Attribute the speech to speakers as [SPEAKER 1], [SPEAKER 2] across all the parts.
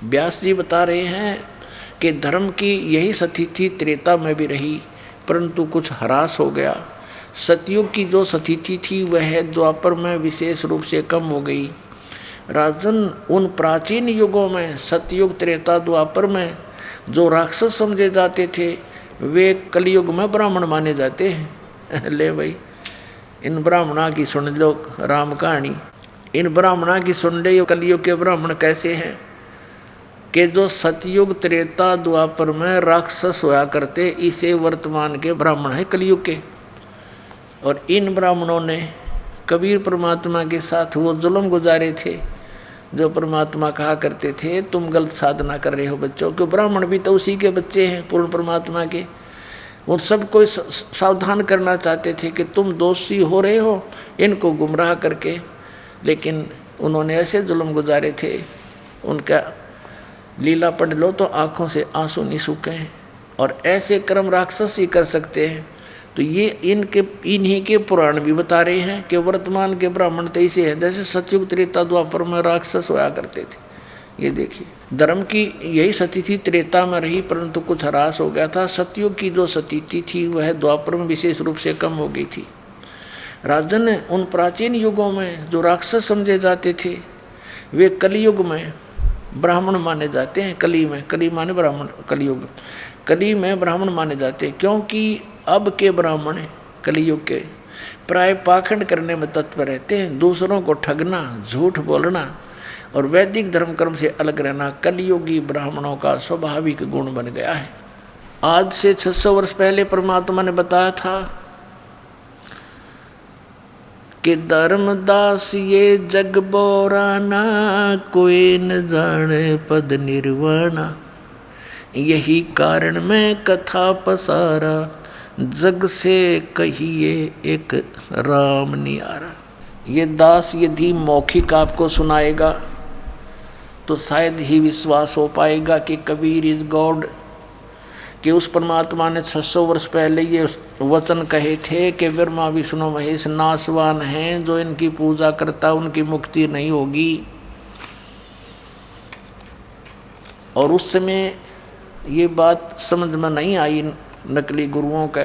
[SPEAKER 1] व्यास जी बता रहे हैं कि धर्म की यही स्थिति त्रेता में भी रही, परंतु कुछ ह्रास हो गया। सतयुग की जो स्थिति थी वह द्वापर में विशेष रूप से कम हो गई। राजन, उन प्राचीन युगों में सतयुग त्रेता द्वापर में जो राक्षस समझे जाते थे वे कलयुग में ब्राह्मण माने जाते हैं। ले भाई, इन ब्राह्मणा की सुन लो राम कहानी। इन ब्राह्मणा की सुन ले, कलयुग के ब्राह्मण कैसे हैं कि जो सतयुग त्रेता द्वापर में राक्षस हुआ करते, इसे वर्तमान के ब्राह्मण है कलयुग के। और इन ब्राह्मणों ने कबीर परमात्मा के साथ वो जुल्म गुजारे थे, जो परमात्मा कहा करते थे तुम गलत साधना कर रहे हो बच्चों, क्यों ब्राह्मण भी तो उसी के बच्चे हैं पूर्ण परमात्मा के। वो सबको सावधान करना चाहते थे कि तुम दोषी हो रहे हो इनको गुमराह करके, लेकिन उन्होंने ऐसे जुल्म गुजारे थे, उनका लीला पढ़ लो तो आँखों से आंसू नहीं सूखे हैं। और ऐसे कर्म राक्षस ही कर सकते हैं। तो ये इन्हीं के पुराण भी बता रहे हैं कि वर्तमान के ब्राह्मण तो ऐसे हैं जैसे सतयुग त्रेता द्वापर में राक्षस होया करते थे। ये देखिए, धर्म की यही स्थिति त्रेता में रही, परंतु कुछ ह्रास हो गया था। सतयुग की जो स्थिति थी वह द्वापर में विशेष रूप से कम हो गई थी। राजन, उन प्राचीन युगों में जो राक्षस समझे जाते थे वे कलयुग में ब्राह्मण माने जाते हैं। कली माने ब्राह्मण, कलयुग, कली में ब्राह्मण माने जाते हैं, क्योंकि अब के ब्राह्मण कलयुग के प्राय पाखंड करने में तत्पर रहते हैं। दूसरों को ठगना, झूठ बोलना और वैदिक धर्म कर्म से अलग रहना कलयुगी ब्राह्मणों का स्वाभाविक गुण बन गया है। आज से 600 वर्ष पहले परमात्मा ने बताया था कि धर्मदास ये जग बोराना, कोई न जाने पद निर्वाणा। यही कारण मैं कथा पसारा, जग से कहिए एक राम नियारा। ये दास यदि मौखिक आपको सुनाएगा तो शायद ही विश्वास हो पाएगा कि कबीर इज गॉड, कि उस परमात्मा ने 600 वर्ष पहले ये वचन कहे थे कि ब्रह्मा विष्णु महेश नाशवान हैं, जो इनकी पूजा करता उनकी मुक्ति नहीं होगी। और उस समय ये बात समझ में नहीं आई नकली गुरुओं का,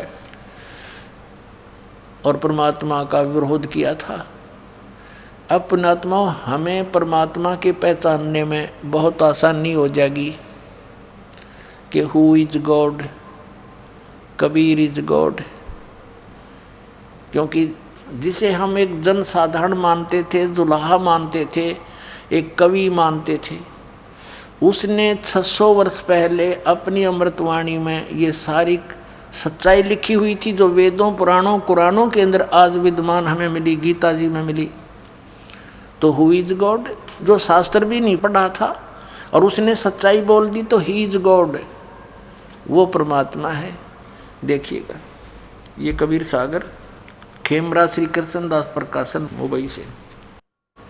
[SPEAKER 1] और परमात्मा का विरोध किया था। अब पुण्यात्मा, हमें परमात्मा के पहचानने में बहुत आसानी हो जाएगी कि who is God, Kabir is God. क्योंकि जिसे हम एक जन साधारण मानते थे, जुलाहा मानते थे, एक कवि मानते थे, उसने 600 वर्ष पहले अपनी अमृतवाणी में ये सारी सच्चाई लिखी हुई थी, जो वेदों पुराणों कुरानों के अंदर आज विद्यमान हमें मिली, गीता जी में मिली। तो हु इज गॉड, जो शास्त्र भी नहीं पढ़ा था और उसने सच्चाई बोल दी, तो ही इज गॉड, वो परमात्मा है। देखिएगा, ये कबीर सागर, खेमरा श्री कृष्ण दास प्रकाशन, मुंबई से।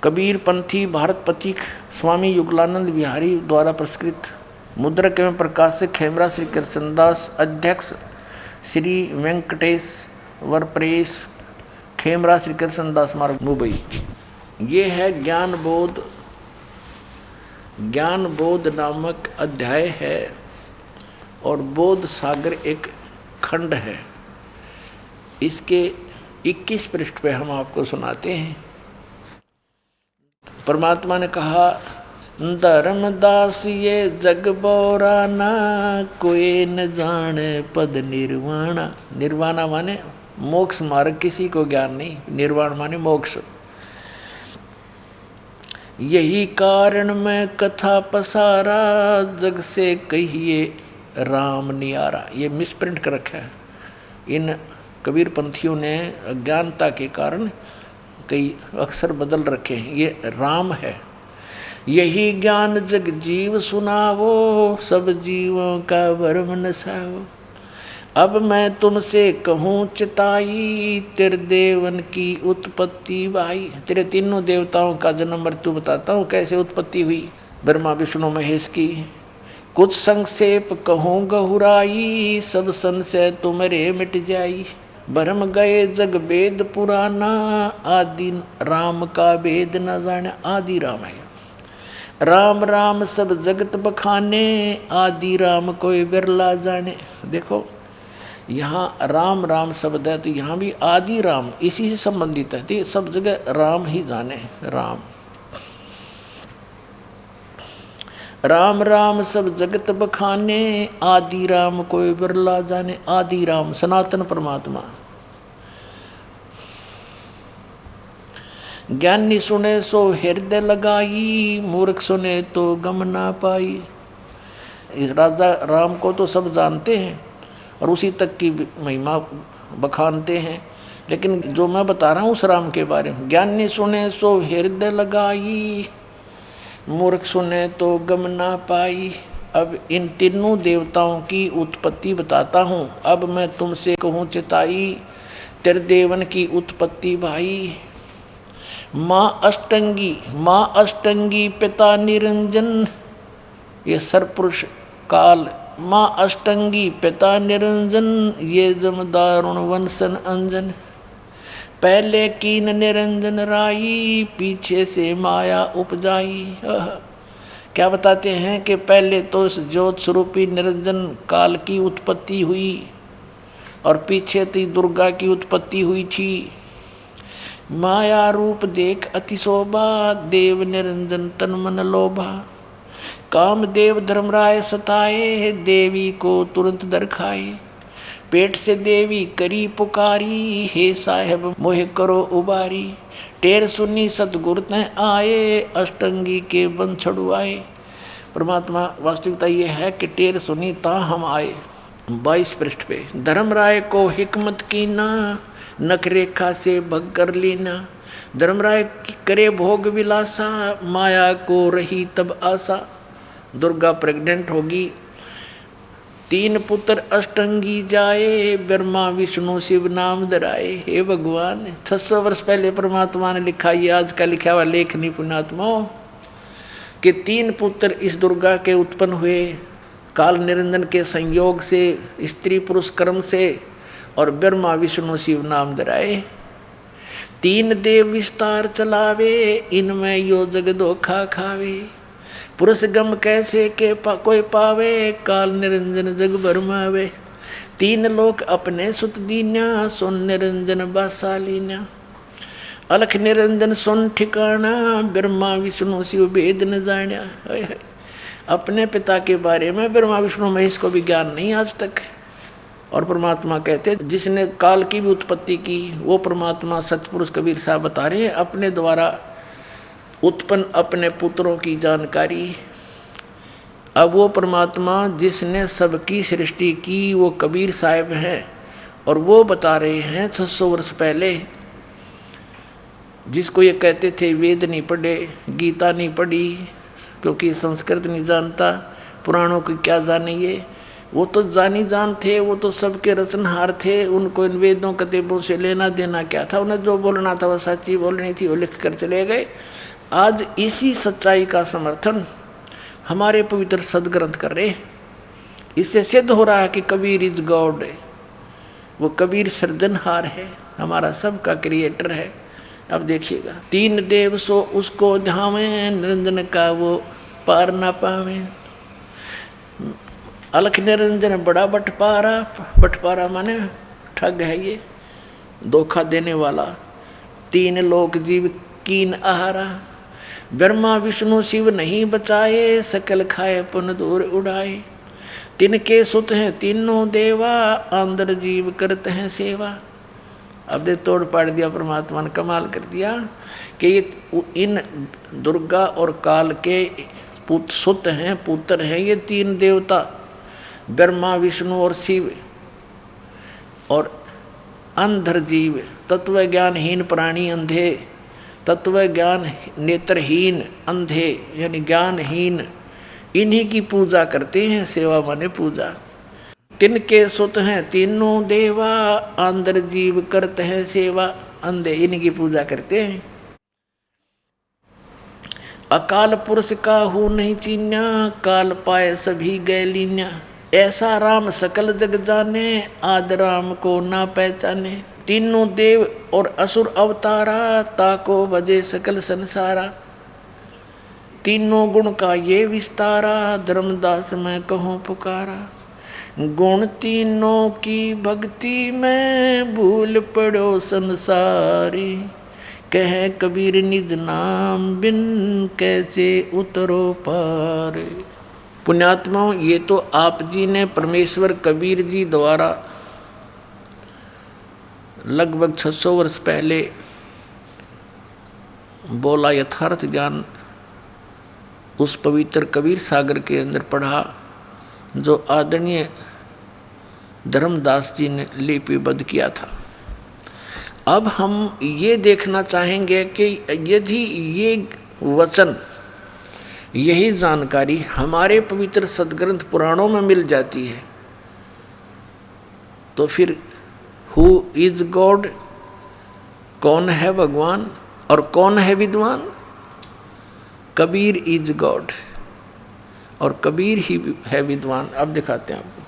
[SPEAKER 1] कबीर पंथी भारत पथिक स्वामी युगलानंद बिहारी द्वारा पुरस्कृत, मुद्रक एवं प्रकाशक खेमरा श्री कृष्णदास, अध्यक्ष श्री वेंकटेश वर प्रेस, खेमरा श्री कृष्णदास मार्ग, मुंबई। ये है ज्ञान बोध नामक अध्याय है और बोध सागर एक खंड है। इसके 21 पृष्ठ पे हम आपको सुनाते हैं। परमात्मा ने कहा, धर्मदास ये जग बोराना, कोई न जाने पद निर्वाणा। निर्वाणा माने मोक्ष मार्ग, किसी को ज्ञान नहीं। निर्वाण माने मोक्ष। यही कारण मैं कथा पसारा, जग से कहिए राम नियारा। ये मिसप्रिंट कर रखा है इन कबीर पंथियों ने, अज्ञानता के कारण कई अक्षर बदल रखे हैं। ये राम है। यही ज्ञान जग जीव सुनावो, सब जीवों का भरम नसाओ। अब मैं तुमसे कहूँ चिताई, तेरे देवन की उत्पत्ति भाई। तेरे तीनों देवताओं का जन्म मृत्यु बताता हूँ, कैसे उत्पत्ति हुई ब्रह्मा विष्णु महेश की। कुछ संक्षेप कहूँ गहुराई, सब संशय तुम्हारे मिट जाई। भरम गए जग वेद पुराना, आदि राम का वेद न जाने। आदि राम है। राम राम सब जगत बखाने, आदि राम कोई बिरला जाने। देखो यहाँ राम राम शब्द है तो यहाँ भी आदि राम इसी से संबंधित है, तो सब जगह राम ही जाने। राम राम राम सब जगत बखाने, आदि राम कोई बिरला जाने। आदि राम सनातन परमात्मा। ज्ञानी सुने सो हृदय लगाई, मूर्ख सुने तो गम ना पाई। राजा राम को तो सब जानते हैं और उसी तक की महिमा बखानते हैं, लेकिन जो मैं बता रहा हूँ उस राम के बारे में, ज्ञानी सुने सो हृदय लगाई, मूर्ख सुने तो गम ना पाई। अब इन तीनों देवताओं की उत्पत्ति बताता हूँ। अब मैं तुमसे कहूँ चिताई, त्रिदेवन की उत्पत्ति भाई। माँ अष्टंगी पिता निरंजन, ये सरपुरुष काल। माँ अष्टंगी पिता निरंजन, ये जमदारुण वंशन अंजन। पहले कीन निरंजन राई, पीछे से माया उपजाई। क्या बताते हैं कि पहले तो इस ज्योत स्वरूपी निरंजन काल की उत्पत्ति हुई और पीछे थी दुर्गा की उत्पत्ति हुई थी। माया रूप देख अति शोभा, देव निरंजन तन मन लोभा। काम देव धर्मराय सताए, देवी को तुरंत दरखाए। पेट से देवी करी पुकारी, हे साहेब मोह करो उबारी। टेर सुनी सतगुरु तैं आए, अष्टंगी के बन छड़ुआए। परमात्मा वास्तविकता ये है कि टेर सुनी ता हम आए। 22 पृष्ठ पे। धर्मराय को हिकमत की ना, नख रेखा से भग कर लेना। धर्मराय करे भोग विलासा, माया को रही तब आशा। दुर्गा प्रेग्नेंट होगी, 3 पुत्र अष्टंगी जाए, ब्रह्मा विष्णु शिव नाम धराए। हे भगवान, 600 वर्ष पहले परमात्मा ने लिखा, ये आज का लिखा हुआ लेख नहीं पुण्यात्माओं, कि 3 पुत्र इस दुर्गा के उत्पन्न हुए काल निरंजन के संयोग से, स्त्री पुरुष कर्म से, और ब्रह्मा विष्णु शिव नाम धराए। 3 देव विस्तार चलावे, इनमें यो जग धोखा खावे। पुरुष गम कैसे के कोई पावे, काल निरंजन जग भरमावे। 3 लोक अपने सुत दीन्या, सुन निरंजन बासालीन्या। अलख निरंजन सुन ठिकाना, ब्रह्मा विष्णु शिव भेद न जान्या। अपने पिता के बारे में ब्रह्मा विष्णु महेश को भी ज्ञान नहीं आज तक। और परमात्मा कहते जिसने काल की भी उत्पत्ति की, वो परमात्मा सतपुरुष कबीर साहब बता रहे हैं, अपने द्वारा उत्पन्न अपने पुत्रों की जानकारी। अब वो परमात्मा जिसने सबकी सृष्टि की वो कबीर साहब हैं, और वो बता रहे हैं 600 वर्ष पहले। जिसको ये कहते थे वेद नहीं पढ़े, गीता नहीं पढ़ी, क्योंकि संस्कृत नहीं जानता, पुराणों की क्या जाने ये। वो तो जानी जान थे, वो तो सबके रचनहार थे, उनको इन वेदों कतेबों से लेना देना क्या था। उन्हें जो बोलना था वह सच्ची बोलनी थी, वो लिख कर चले गए। आज इसी सच्चाई का समर्थन हमारे पवित्र सदग्रंथ कर रहे। इससे सिद्ध हो रहा है कि कबीर इज गॉड है, वो कबीर सृजनहार है, हमारा सबका क्रिएटर है। अब देखिएगा, 3 देव सो उसको धावे, निरंजन का वो पार ना पावे। अलख निरंजन बड़ा बटपारा, बटपारा माने ठग है, ये धोखा देने वाला। 3 लोक जीव कीन आहारा, ब्रह्मा विष्णु शिव नहीं बचाए, सकल खाए पुन दूर उड़ाए। तिनके सुत हैं तीनों देवा, अंदर जीव करते हैं सेवा। अब दे तोड़ पाड़ दिया परमात्मा ने, कमाल कर दिया कि ये इन दुर्गा और काल के सुत हैं, पुत्र हैं ये 3 देवता, ब्रह्मा विष्णु और शिव। और अंधर जीव, तत्व ज्ञानहीन प्राणी अंधे, तत्व ज्ञान नेत्रहीन अंधे यानी ज्ञानहीन, इन्हीं की पूजा करते हैं। सेवा माने पूजा। तिनके सुत हैं तीनों देवा, अंदर जीव करते हैं सेवा। अंधे इनकी पूजा करते हैं। अकाल पुरुष का हूँ नहीं चीन्या, काल पाए सभी गए लीन्या। ऐसा राम सकल जग जाने, आद राम को ना पहचाने। तीनों देव और असुर अवतारा, ताको बजे सकल संसारा। तीनों गुण का ये विस्तारा, धर्मदास मैं कहूँ पुकारा। गुण तीनों की भक्ति में, भूल पड़ो संसारी। कह कबीर निज नाम बिन, कैसे उतरो पार। पुण्यात्माओं, ये तो आप जी ने परमेश्वर कबीर जी द्वारा लगभग 600 वर्ष पहले बोला यथार्थ ज्ञान उस पवित्र कबीर सागर के अंदर पढ़ा, जो आदरणीय धर्मदास जी ने लिपिबद्ध किया था। अब हम ये देखना चाहेंगे कि यदि ये वचन, यही जानकारी हमारे पवित्र सदग्रंथ पुराणों में मिल जाती है, तो फिर हु इज गॉड, कौन है भगवान और कौन है विद्वान? कबीर इज गॉड और कबीर ही है विद्वान। अब दिखाते हैं आपको।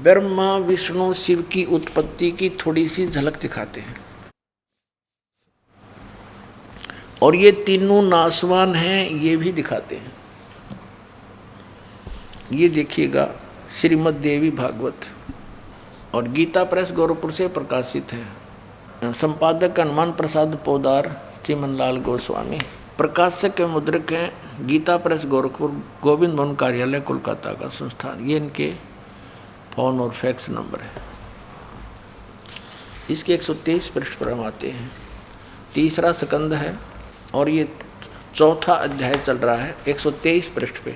[SPEAKER 1] ब्रह्मा विष्णु शिव की उत्पत्ति की थोड़ी सी झलक दिखाते हैं। और ये तीनों नासवान हैं, ये भी दिखाते हैं। ये देखिएगा, श्रीमद् देवी भागवत और गीता प्रेस गोरखपुर से प्रकाशित है। संपादक हनुमान प्रसाद पोदार, चिमनलाल गोस्वामी। प्रकाशक के मुद्रक हैं गीता प्रेस गोरखपुर, गोविंद भवन कार्यालय कोलकाता का संस्थान। ये इनके फोन और फैक्स नंबर है। इसके 123 पृष्ठ पर हम आते हैं। तीसरा स्कंद है और ये चौथा अध्याय चल रहा है 123 पृष्ठ पे।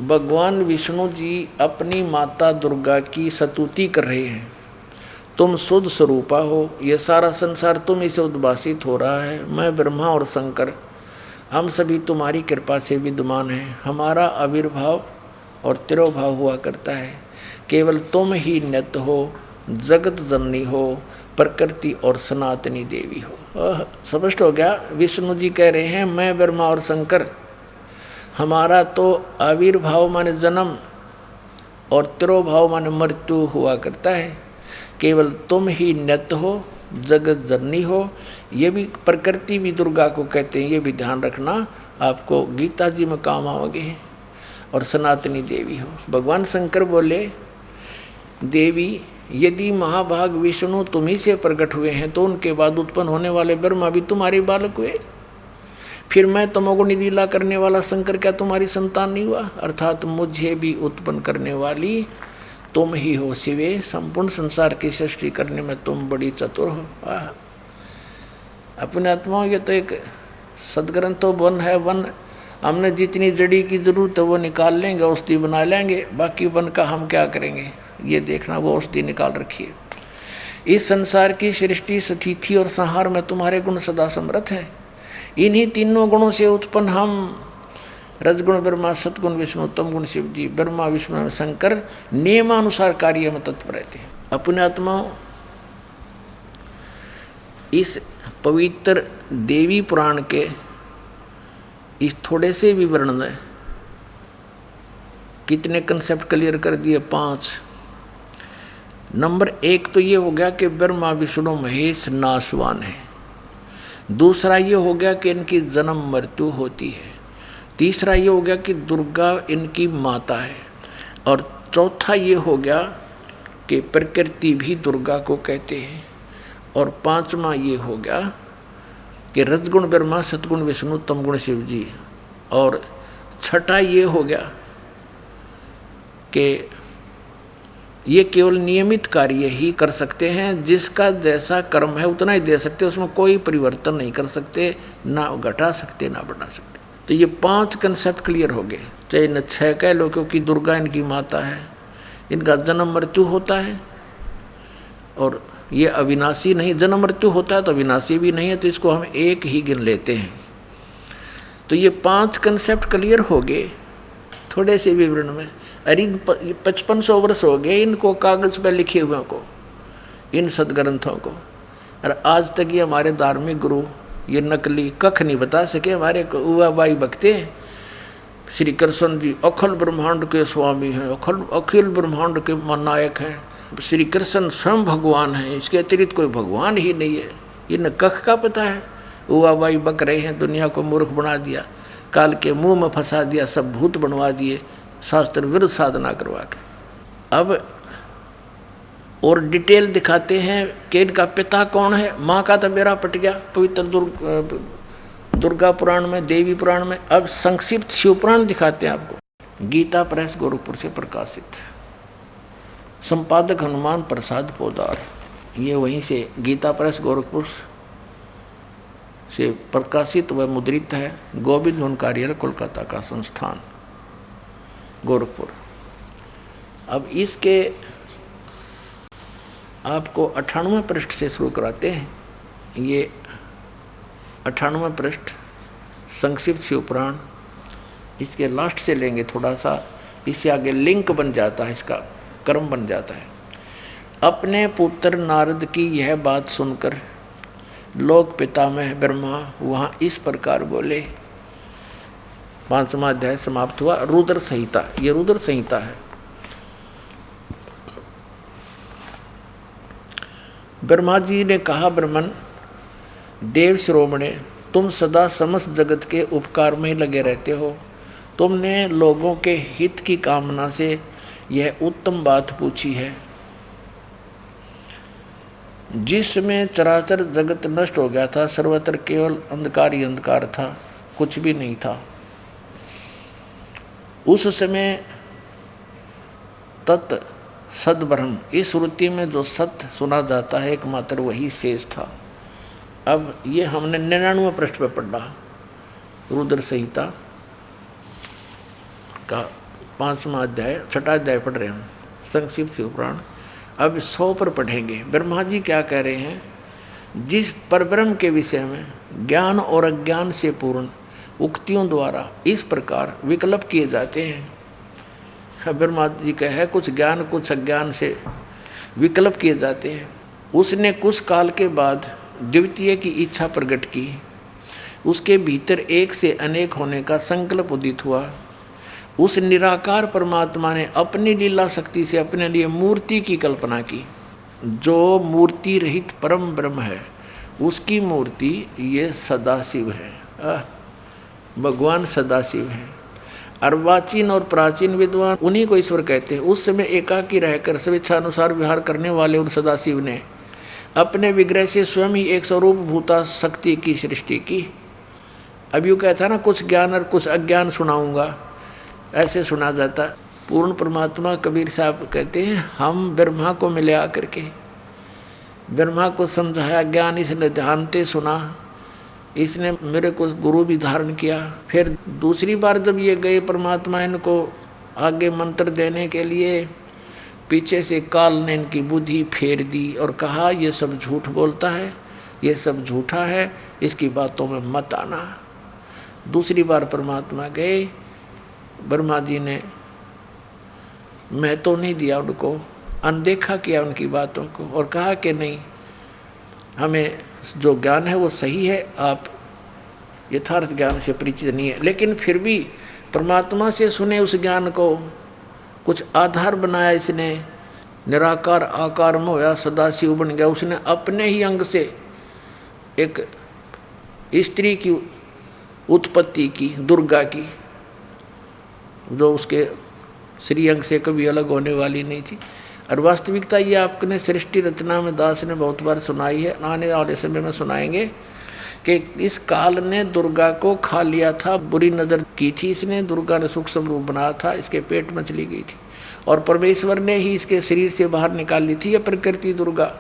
[SPEAKER 1] भगवान विष्णु जी अपनी माता दुर्गा की स्तुति कर रहे हैं। तुम शुद्ध स्वरूपा हो, ये सारा संसार तुम इसे उद्भासित हो रहा है। मैं ब्रह्मा और शंकर, हम सभी तुम्हारी कृपा से विद्यमान हैं। हमारा आविर्भाव और तिरोभाव हुआ करता है। केवल तुम ही नित्य हो, जगत जननी हो, प्रकृति और सनातनी देवी हो। स्पष्ट हो गया। विष्णु जी कह रहे हैं मैं ब्रह्मा और शंकर, हमारा तो आविर्भाव माने जन्म और तिरोभाव माने मृत्यु हुआ करता है। केवल तुम ही नित्य हो, जगत जननी हो। ये भी प्रकृति भी दुर्गा को कहते हैं, ये भी ध्यान रखना, आपको गीता जी में काम आओगे। और सनातनी देवी हो। भगवान शंकर बोले देवी, यदि महाभाग विष्णु तुम्ही से प्रकट हुए हैं तो उनके बाद उत्पन्न होने वाले ब्रह्मा भी तुम्हारे बालक हुए। फिर मैं तमोगुणी लीला करने वाला शंकर क्या तुम्हारी संतान नहीं हुआ? अर्थात मुझे भी उत्पन्न करने वाली तुम ही हो शिवे। संपूर्ण संसार की सृष्टि करने में तुम बड़ी चतुर हो। अपने आत्माओं, ये तो एक सदग्रंथ तो वन है। वन हमने जितनी जड़ी की जरूरत है वो निकाल लेंगे, औषधि बना लेंगे। बाकी वन का हम क्या करेंगे? ये देखना, वो औषधि निकाल रखिए। इस संसार की सृष्टि, स्थिति और संहार में तुम्हारे गुण सदा समर्थ है। इन्हीं तीनों गुणों से उत्पन्न हम रजगुण ब्रह्मा, सतगुण विष्णु, तमगुण शिव जी, ब्रह्मा विष्णु शंकर नियमानुसार कार्य में तत्पर रहते हैं। अपने आत्माओं, इस पवित्र देवी पुराण के इस थोड़े से विवरण में कितने कंसेप्ट क्लियर कर दिए? 5। नंबर 1 तो ये हो गया कि ब्रह्मा विष्णु महेश नाशवान है। दूसरा ये हो गया कि इनकी जन्म मृत्यु होती है। तीसरा ये हो गया कि दुर्गा इनकी माता है। और चौथा ये हो गया कि प्रकृति भी दुर्गा को कहते हैं। और 5वां ये हो गया कि रजगुण ब्रह्मा, सतगुण विष्णु, तमगुण शिव जी। और छठा ये हो गया कि ये केवल नियमित कार्य ही कर सकते हैं। जिसका जैसा कर्म है उतना ही दे सकते, उसमें कोई परिवर्तन नहीं कर सकते, ना घटा सकते ना बढ़ा सकते। तो ये 5 कंसेप्ट क्लियर हो गए। चाहे न 6 कह लो, क्योंकि दुर्गा इनकी माता है, इनका जन्म मृत्यु होता है। और ये अविनाशी नहीं, जन्म मृत्यु होता है तो अविनाशी भी नहीं है, तो इसको हम एक ही गिन लेते हैं। तो ये 5 कंसेप्ट क्लियर हो गए थोड़े से विवरण में। अरे 5500 वर्ष हो गए इनको कागज़ पर लिखे हुए को, इन सदग्रंथों को। और आज तक ये हमारे धार्मिक गुरु ये नकली कख नहीं बता सके। हमारे उवाबाई बकते हैं श्री कृष्ण जी अखिल ब्रह्मांड के स्वामी हैं, अखिल ब्रह्मांड के नायक हैं। श्री कृष्ण स्वयं भगवान है, इसके अतिरिक्त कोई भगवान ही नहीं है। ये न कख का पता है, हुआ बाई बक रहे हैं, दुनिया को मूर्ख बना दिया, काल के मुंह में फंसा दिया, सब भूत बनवा दिए, शास्त्र विरुद्ध साधना करवा के। अब और डिटेल दिखाते हैं कि इनका पिता कौन है। माँ का तो मेरा पट गया पवित्र दुर्गा पुराण में, देवी पुराण में। अब संक्षिप्त शिव पुराण दिखाते हैं आपको। गीता प्रेस गोरखपुर से प्रकाशित, संपादक हनुमान प्रसाद पोदार। ये वहीं से गीता प्रेस गोरखपुर से प्रकाशित व मुद्रित है। गोविंद मोहन कार्यालय कोलकाता का संस्थान गोरखपुर। अब इसके आपको 98वें पृष्ठ से शुरू कराते हैं। ये 98वें पृष्ठ संक्षिप्त शिव पुराण, इसके लास्ट से लेंगे थोड़ा सा, इससे आगे लिंक बन जाता है, इसका क्रम बन जाता है। अपने पुत्र नारद की यह बात सुनकर लोक पितामह ब्रह्मा वहाँ इस प्रकार बोले। 5वां अध्याय समाप्त हुआ। रुद्र संहिता, ये रुद्र संहिता है। ब्रह्मा जी ने कहा, ब्रह्मन देव श्रोमणे, तुम सदा समस्त जगत के उपकार में लगे रहते हो। तुमने लोगों के हित की कामना से यह उत्तम बात पूछी है। जिसमें चराचर जगत नष्ट हो गया था, सर्वत्र केवल अंधकार ही अंधकार था, कुछ भी नहीं था। उस समय तत् सद्ब्रह्म, इस श्रुति में जो सत्य सुना जाता है एकमात्र वही शेष था। अब ये हमने 99वें पृष्ठ पे पढ़ा, रुद्र संहिता का 5वां अध्याय, 6वां अध्याय पढ़ रहे हैं संक्षिप्त शिव पुराण। अब 100 पर पढ़ेंगे। ब्रह्मा जी क्या कह रहे हैं? जिस परब्रह्म के विषय में ज्ञान और अज्ञान से पूर्ण उक्तियों द्वारा इस प्रकार विकल्प किए जाते हैं। ब्रह्मा जी का है, कुछ ज्ञान कुछ अज्ञान से विकल्प किए जाते हैं। उसने कुछ काल के बाद द्वितीय की इच्छा प्रकट की। उसके भीतर एक से अनेक होने का संकल्प उदित हुआ। उस निराकार परमात्मा ने अपनी लीला शक्ति से अपने लिए मूर्ति की कल्पना की। जो मूर्ति रहित परम ब्रह्म है, उसकी मूर्ति ये सदाशिव है। भगवान सदाशिव है। अर्वाचीन और प्राचीन विद्वान उन्हीं को ईश्वर कहते हैं। उस समय एकाकी रहकर स्वेच्छानुसार विहार करने वाले उन सदाशिव ने अपने विग्रह से स्वयं ही एक स्वरूप भूता शक्ति की सृष्टि की। अब यूँ कहता ना, कुछ ज्ञान और कुछ अज्ञान सुनाऊंगा, ऐसे सुना जाता। पूर्ण परमात्मा कबीर साहब कहते हैं, हम ब्रह्मा को मिले आकर के, ब्रह्मा को समझाया, ज्ञान इसने ध्यान से सुना, इसने मेरे को गुरु भी धारण किया। फिर दूसरी बार जब ये गए परमात्मा इनको आगे मंत्र देने के लिए, पीछे से काल ने इनकी बुद्धि फेर दी और कहा, ये सब झूठ बोलता है, ये सब झूठा है, इसकी बातों में मत आना। दूसरी बार परमात्मा गए, ब्रह्मा जी ने महत्व नहीं दिया उनको, अनदेखा किया उनकी बातों को और कहा कि नहीं, हमें जो ज्ञान है वो सही है, आप यथार्थ ज्ञान से परिचित नहीं है। लेकिन फिर भी परमात्मा से सुने उस ज्ञान को कुछ आधार बनाया इसने, निराकार आकार में होया, सदाशिव बन गया। उसने अपने ही अंग से एक स्त्री की उत्पत्ति की, दुर्गा की, जो उसके श्रीअंग से कभी अलग होने वाली नहीं थी। और वास्तविकता ये आपने सृष्टि रचना में दास ने बहुत बार सुनाई है, आने वाले समय में सुनाएंगे कि इस काल ने दुर्गा को खा लिया था, बुरी नज़र की थी इसने, दुर्गा ने सूक्ष्म रूप बनाया था, इसके पेट में चली गई थी और परमेश्वर ने ही इसके शरीर से बाहर निकाल ली थी। यह प्रकृति दुर्गा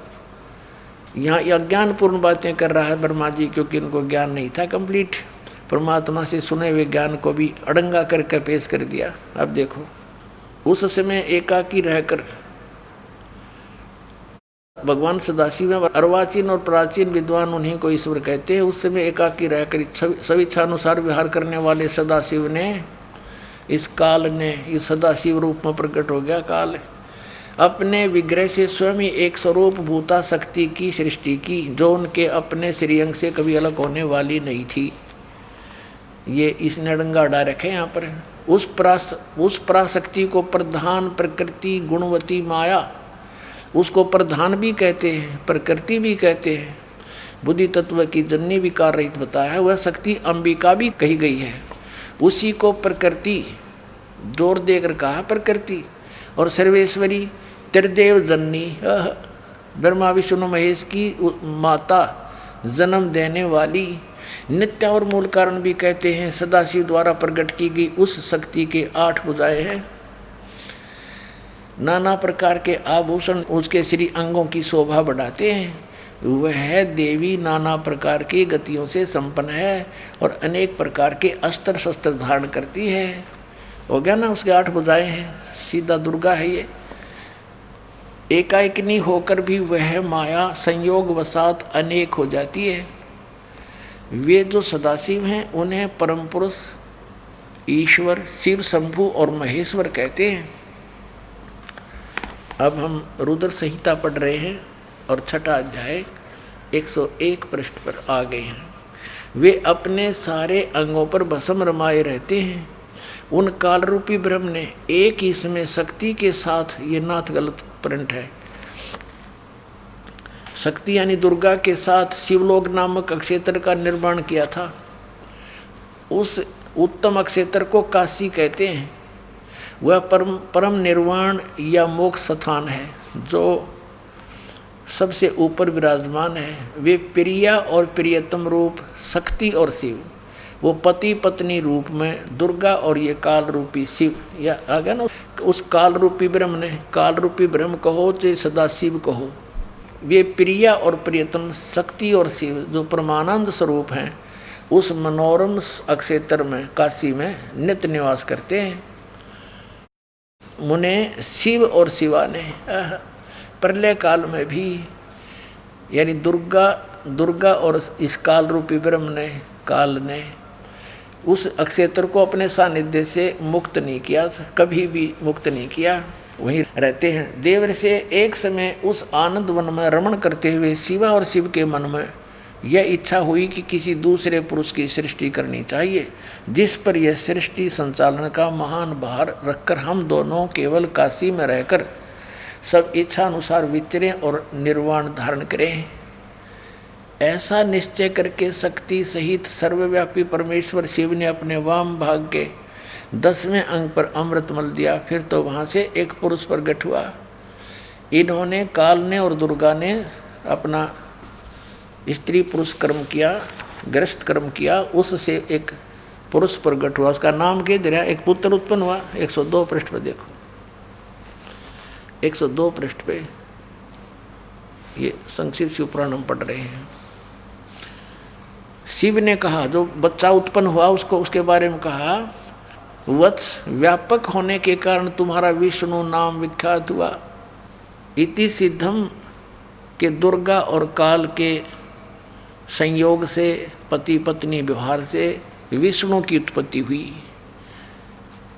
[SPEAKER 1] यहाँ अज्ञानपूर्ण बातें कर रहा है ब्रह्मा जी, क्योंकि इनको ज्ञान नहीं था कंप्लीट। परमात्मा से सुने हुए ज्ञान को भी अड़ंगा करके पेश कर दिया। अब देखो, उस समय एकाकी रहकर भगवान सदाशिव है, अर्वाचीन और प्राचीन विद्वान उन्हीं को ईश्वर कहते हैं। उस समय एकाकी रहकर स्वेच्छानुसार विहार करने वाले सदाशिव ने, इस काल ने, इस सदाशिव रूप में प्रकट हो गया काल, अपने विग्रह से स्वयं ही एक स्वरूप भूता शक्ति की सृष्टि की, जो उनके अपने श्रीअंग से कभी अलग होने वाली नहीं थी। ये इसने डंगा अड़ा रखे यहाँ पर। उस पराशक्ति को प्रधान प्रकृति गुणवती माया उसको प्रधान भी कहते हैं, प्रकृति भी कहते हैं। बुद्धि तत्व की जननी विकार रहित बताया है, वह शक्ति अंबिका भी कही गई है। उसी को प्रकृति जोर देकर कहा प्रकृति। और सर्वेश्वरी त्रिदेव जननी, ब्रह्मा विष्णु महेश की माता, जन्म देने वाली, नित्य और मूल कारण भी कहते हैं। सदाशिव द्वारा प्रकट की गई उस शक्ति के 8 भुजाएं हैं। नाना प्रकार के आभूषण उसके श्री अंगों की शोभा बढ़ाते हैं। वह देवी नाना प्रकार की गतियों से संपन्न है और अनेक प्रकार के अस्त्र शस्त्र धारण करती है। हो गया ना, उसके 8 भुजाएं हैं, सीधा दुर्गा है ये। एकाएकनी होकर भी वह माया संयोग वसात अनेक हो जाती है। वे जो सदाशिव हैं उन्हें परम पुरुष, ईश्वर, शिव, शंभु और महेश्वर कहते हैं। अब हम रुद्र संहिता पढ़ रहे हैं और 6ठा अध्याय 101 पृष्ठ पर आ गए हैं। वे अपने सारे अंगों पर भस्म रमाए रहते हैं। उन काल रूपी ब्रह्म ने एक ही समय शक्ति के साथ, ये नाथ गलत प्रिंट है, शक्ति यानी दुर्गा के साथ शिवलोक नामक अक्षेत्र का निर्माण किया था। उस उत्तम अक्षेत्र को काशी कहते हैं। वह परम निर्वाण या मोक्ष स्थान है जो सबसे ऊपर विराजमान है। वे प्रिया और प्रियतम रूप शक्ति और शिव, वो पति पत्नी रूप में दुर्गा और ये काल रूपी शिव, या आ गया ना। उस काल रूपी ब्रह्म ने, काल रूपी ब्रह्म कहो चाहे सदाशिव कहो, वे प्रिया और प्रियतम शक्ति और शिव जो परमानंद स्वरूप हैं, उस मनोरम अक्षेत्र में काशी में नित्य निवास करते हैं। मुने शिव और शिवा ने प्रलय काल में भी, यानी दुर्गा और इस काल रूपी ब्रह्म ने, काल ने उस अक्षेत्र को अपने सानिध्य से मुक्त नहीं किया, कभी भी मुक्त नहीं किया, वहीं रहते हैं। देवर से एक समय उस आनंद वन में रमण करते हुए शिवा और शिव के मन में यह इच्छा हुई कि किसी दूसरे पुरुष की सृष्टि करनी चाहिए, जिस पर यह सृष्टि संचालन का महान भार रखकर हम दोनों केवल काशी में रहकर सब इच्छा अनुसार विचरें और निर्वाण धारण करें। ऐसा निश्चय करके शक्ति सहित सर्वव्यापी परमेश्वर शिव ने अपने वाम भाग के 10वें अंग पर अमृत मल दिया। फिर तो वहाँ से एक पुरुष प्रकट हुआ। इन्होंने, काल ने और दुर्गा ने अपना स्त्री पुरुष कर्म किया, ग्रस्त कर्म किया, उससे एक पुरुष प्रकट हुआ। उसका नाम क्या दिया? एक पुत्र उत्पन्न हुआ। 102 पृष्ठ पर देखो, 102 पृष्ठ पे ये संक्षिप्त शिव पुराण हम पढ़ रहे हैं। शिव ने कहा, जो बच्चा उत्पन्न हुआ उसको, उसके बारे में कहा, वत्स व्यापक होने के कारण तुम्हारा विष्णु नाम विख्यात हुआ। इति सिद्धम के दुर्गा और काल के संयोग से, पति पत्नी व्यवहार से विष्णु की उत्पत्ति हुई।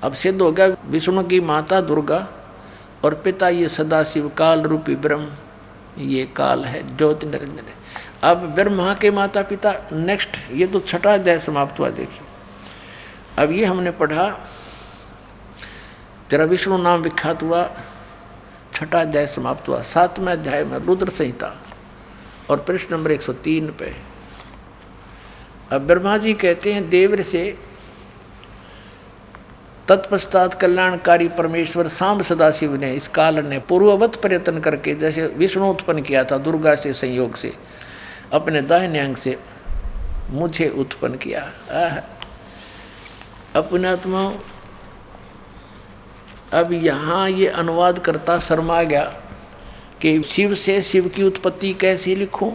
[SPEAKER 1] अब सिद्ध हो गया विष्णु की माता दुर्गा और पिता ये सदाशिव काल रूपी ब्रह्म, ये काल है, ज्योति निरंजन है। अब ब्रह्मा के माता पिता, नेक्स्ट, ये तो 6ठा अध्याय समाप्त हुआ। देखिए अब ये हमने पढ़ा, तेरा विष्णु नाम विख्यात हुआ, 6ठा अध्याय समाप्त हुआ। 7वें अध्याय में रुद्र संहिता और पृष्ठ नंबर 103 पे अब ब्रह्मा जी कहते हैं, देवर से तत्पश्चात कल्याणकारी परमेश्वर सांब सदाशिव ने, इस काल ने पूर्ववत प्रयत्न करके, जैसे विष्णु उत्पन्न किया था दुर्गा से संयोग से, अपने दाहिने अंग से मुझे उत्पन्न किया। अपने आत्मा। अब यहाँ ये अनुवाद करता शर्मा गया कि शिव से शिव की उत्पत्ति कैसे लिखूं,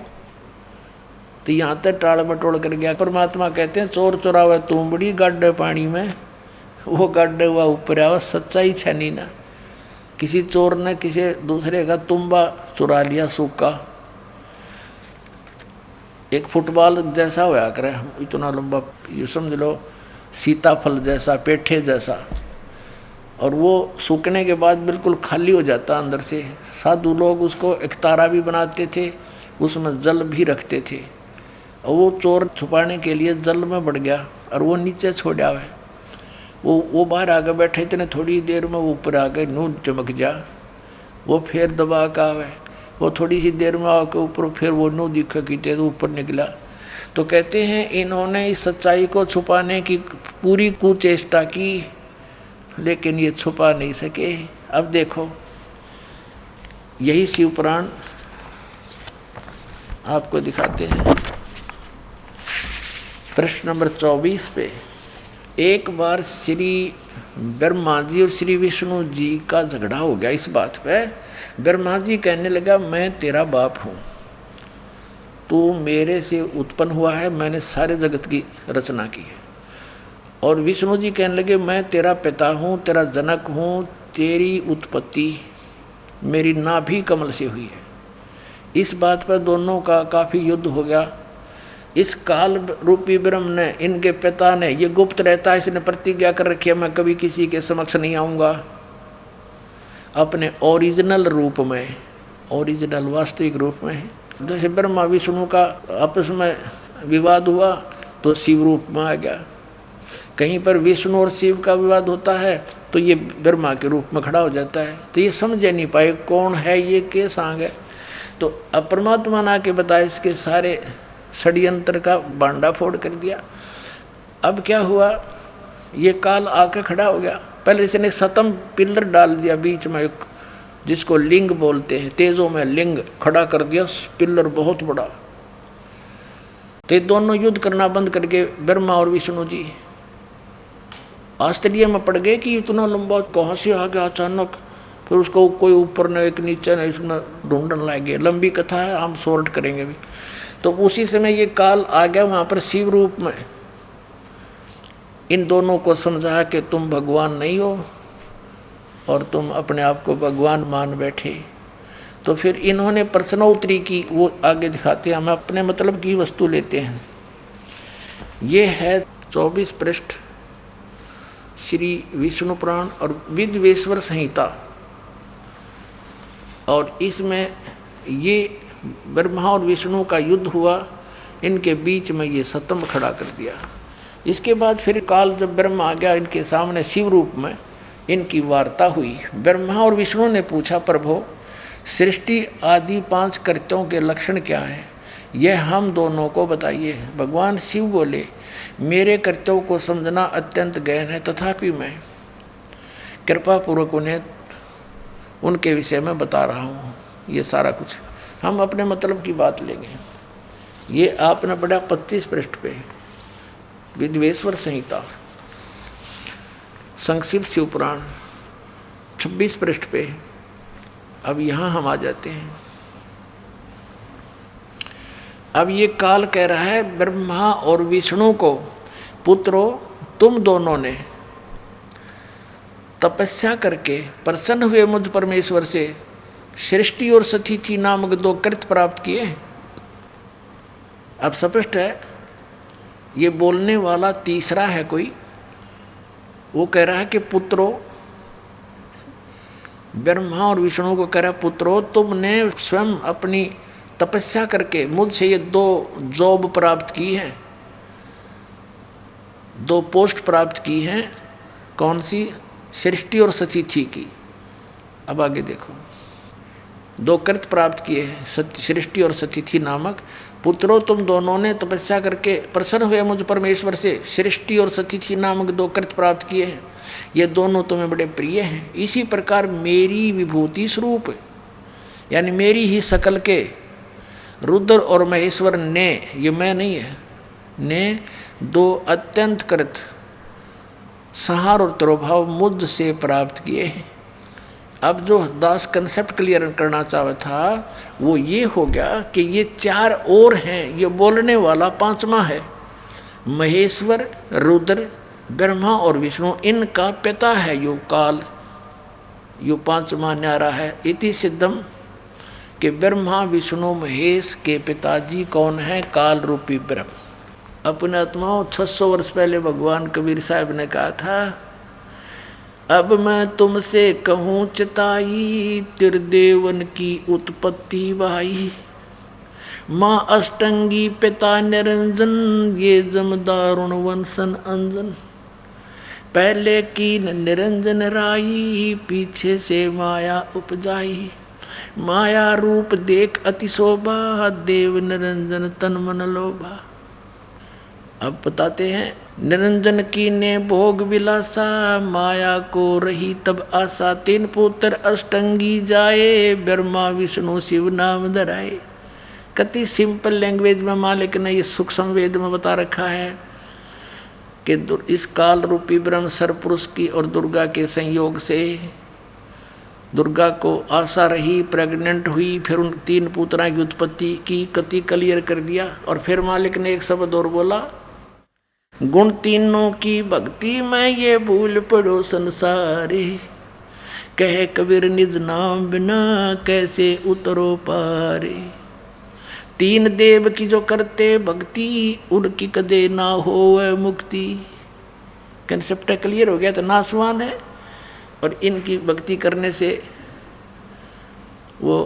[SPEAKER 1] तो यहाँ तक टाल मटोल कर गया। परमात्मा कहते हैं, चोर चोरावे तुमबड़ी गड्ढे पानी में, वो गड्ढे हुआ ऊपर आवा। सच्चाई छनी ना, किसी चोर ने किसी दूसरे का तुम्बा चुरा लिया, सूखा, एक फुटबॉल जैसा होया करे, इतना लंबा, ये समझ लो सीताफल जैसा, पेठे जैसा, और वो सूखने के बाद बिल्कुल खाली हो जाता अंदर से। साधु लोग उसको एक तारा भी बनाते थे, उसमें जल भी रखते थे, और वो चोर छुपाने के लिए जल में बढ़ गया और वो नीचे छोड़ा है। वो बाहर आके बैठे, इतने थोड़ी देर में ऊपर आ गए, नून चमक जा, वो फिर दबा का आवे, वो थोड़ी सी देर में आके ऊपर फिर वो नो दिखा की तेज ऊपर निकला। तो कहते हैं इन्होंने इस सच्चाई को छुपाने की पूरी कुचेष्टा की, लेकिन ये छुपा नहीं सके। अब देखो यही शिव पुराण आपको दिखाते हैं। प्रश्न नंबर 24 पे, एक बार श्री ब्रह्मा जी और श्री विष्णु जी का झगड़ा हो गया इस बात पे। ब्रह्मा जी कहने लगा मैं तेरा बाप हूँ, तू मेरे से उत्पन्न हुआ है, मैंने सारे जगत की रचना की है। और विष्णु जी कहने लगे मैं तेरा पिता हूँ, तेरा जनक हूँ, तेरी उत्पत्ति मेरी नाभि कमल से हुई है। इस बात पर दोनों का काफ़ी युद्ध हो गया। इस काल रूपी ब्रह्म ने, इनके पिता ने, ये गुप्त रहता है, इसने प्रतिज्ञा कर रखी है मैं कभी किसी के समक्ष नहीं आऊँगा, अपने ओरिजिनल रूप में, ओरिजिनल वास्तविक रूप में। जैसे ब्रह्मा विष्णु का आपस में विवाद हुआ तो शिव रूप में आ गया, कहीं पर विष्णु और शिव का विवाद होता है तो ये ब्रह्मा के रूप में खड़ा हो जाता है। तो ये समझ नहीं पाए कौन है ये, के सांग है। तो अब परमात्मा ने आके बताया, इसके सारे षड्यंत्र का बांडा फोड़ कर दिया। अब क्या हुआ, ये काल आकर खड़ा हो गया। पहले इसने सतम पिलर डाल दिया बीच में, एक जिसको लिंग बोलते हैं, तेजों में लिंग खड़ा कर दिया, पिलर बहुत बड़ा। तो ये दोनों युद्ध करना बंद करके ब्रह्मा और विष्णु जी आश्चर्य में पड़ गए कि इतना लंबा कहाँ से आ गया अचानक। फिर उसको कोई ऊपर न एक नीचे न, इसमें ढूंढने लगे। लंबी कथा है, हम शॉर्ट करेंगे भी। तो उसी समय ये काल आ गया वहाँ पर शिव रूप में, इन दोनों को समझा कि तुम भगवान नहीं हो और तुम अपने आप को भगवान मान बैठे। तो फिर इन्होंने प्रश्नोत्तरी की, वो आगे दिखाते हैं। हम अपने मतलब की वस्तु लेते हैं। ये है 24 पृष्ठ श्री विष्णु पुराण और विद्वेश्वर संहिता। और इसमें ये ब्रह्मा और विष्णु का युद्ध हुआ, इनके बीच में ये सतम खड़ा कर दिया। इसके बाद फिर काल जब ब्रह्मा आ गया इनके सामने शिव रूप में, इनकी वार्ता हुई। ब्रह्मा और विष्णु ने पूछा प्रभो, सृष्टि आदि 5 कृत्यों के लक्षण क्या हैं, यह हम दोनों को बताइए। भगवान शिव बोले, मेरे कृत्यों को समझना अत्यंत गहन है, तथापि मैं कृपा पूर्वक उन्हें उनके विषय में बता रहा हूँ। ये सारा कुछ हम अपने मतलब की बात लेंगे। ये आपने पढ़ा 25 पृष्ठ पे विद्वेश्वर संहिता, संक्षिप्त शिव पुराण 26 पृष्ठ पे। अब यहाँ हम आ जाते हैं। अब ये काल कह रहा है ब्रह्मा और विष्णु को, पुत्रों तुम दोनों ने तपस्या करके प्रसन्न हुए मुझ परमेश्वर से सृष्टि और सतिथि नामक 2 कृत्य प्राप्त किए। अब स्पष्ट है ये बोलने वाला तीसरा है कोई। वो कह रहा है कि पुत्रों, ब्रह्मा और विष्णु को कह रहा है पुत्रों तुमने स्वयं अपनी तपस्या करके मुझसे ये 2 जॉब प्राप्त की है, 2 पोस्ट प्राप्त की हैं। कौन सी? सृष्टि और सतिथि की। अब आगे देखो, 2 कृत्य प्राप्त किए हैं, सृष्टि और सतिथि नामक। पुत्रों तुम दोनों ने तपस्या करके प्रसन्न हुए मुझ परमेश्वर से सृष्टि और सतिथि नामक 2 कृत्य प्राप्त किए हैं, ये दोनों तुम्हें बड़े प्रिय हैं। इसी प्रकार मेरी विभूति स्वरूप, यानी मेरी ही शकल के रुद्र और महेश्वर ने, ये मैं नहीं है, ने 2 अत्यंत कृत संहार और तिरोभाव मुझ से प्राप्त किए हैं। अब जो दास कंसेप्ट क्लियर करना चाहा था वो ये हो गया कि ये 4 और हैं, ये बोलने वाला 5वां है। महेश्वर, रुद्र, ब्रह्मा और विष्णु, इनका पिता है यो काल, यो 5वां न्यारा है। इति सिद्धम कि ब्रह्मा विष्णु महेश के पिताजी कौन है? काल रूपी ब्रह्म। अपने आत्माओं 600 वर्ष पहले भगवान कबीर साहब ने कहा था, अब मैं तुमसे कहूँ चिताई, त्रिदेवन की उत्पत्ति भाई। माँ अष्टंगी पिता निरंजन, ये जमदारुण वंशन अंजन। पहले की निरंजन राई, पीछे से माया उपजाई। माया रूप देख अति शोभा, देव निरंजन तन मन लोभा। अब बताते हैं, निरंजन की ने भोग विलासा, माया को रही तब आशा। तीन पुत्र अष्टंगी जाए, ब्रह्मा विष्णु शिव नाम धराए। कति सिंपल लैंग्वेज में मालिक ने ये सूक्ष्म वेद में बता रखा है कि इस काल रूपी ब्रह्म सरपुरुष की और दुर्गा के संयोग से दुर्गा को आशा रही, प्रेग्नेंट हुई, फिर उन तीन पुत्रा की उत्पत्ति की। कति क्लियर कर दिया। और फिर मालिक ने एक शब्द और बोला, गुण तीनों की भक्ति में ये भूल पड़ो संसारे। कहे कबीर निज नाम बिना कैसे उतरो पारे। तीन देव की जो करते भक्ति, उनकी कदे ना हो मुक्ति। कंसेप्ट क्लियर हो गया तो नासवान है। और इनकी भक्ति करने से वो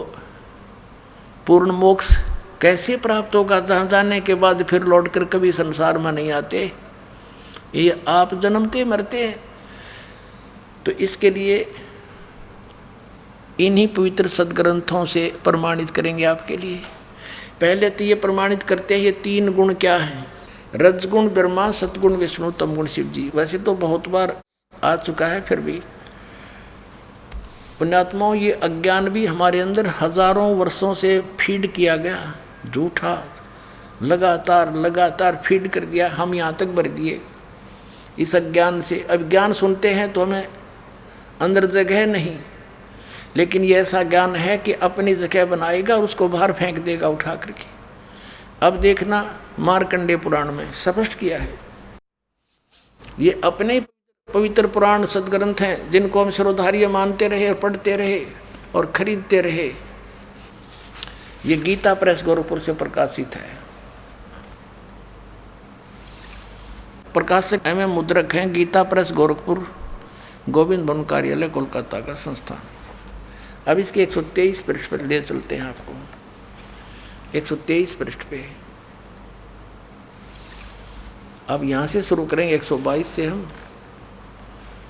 [SPEAKER 1] पूर्ण मोक्ष कैसे प्राप्त होगा, जहाँ जाने के बाद फिर लौटकर कभी संसार में नहीं आते, ये आप जन्मते मरते हैं। तो इसके लिए इन्हीं पवित्र सदग्रंथों से प्रमाणित करेंगे आपके लिए। पहले तो ये प्रमाणित करते हैं ये तीन गुण क्या हैं। रजगुण ब्रह्मा, सतगुण विष्णु, तमगुण शिव जी। वैसे तो बहुत बार आ चुका है, फिर भी पुण्यात्माओं ये अज्ञान भी हमारे अंदर हजारों वर्षों से फीड किया गया, झूठा लगातार लगातार फीड कर दिया, हम यहाँ तक भर दिए इस अज्ञान से। अब ज्ञान सुनते हैं तो हमें अंदर जगह नहीं, लेकिन ये ऐसा ज्ञान है कि अपनी जगह बनाएगा और उसको बाहर फेंक देगा उठा करके। अब देखना मार्कंडेय पुराण में स्पष्ट किया है। ये अपने पवित्र पुराण सदग्रंथ हैं जिनको हम शिरोधार्य मानते रहे और पढ़ते रहे और खरीदते रहे। ये गीता प्रेस गोरखपुर से प्रकाशित है। प्रकाशक MM मुद्रक हैं, गीता प्रेस गोरखपुर, गोविंद भवन कार्यालय कोलकाता का संस्थान। अब इसके 123 पृष्ठ पर ले चलते हैं आपको। 123 पृष्ठ पे अब यहाँ से शुरू करेंगे। 122 से हम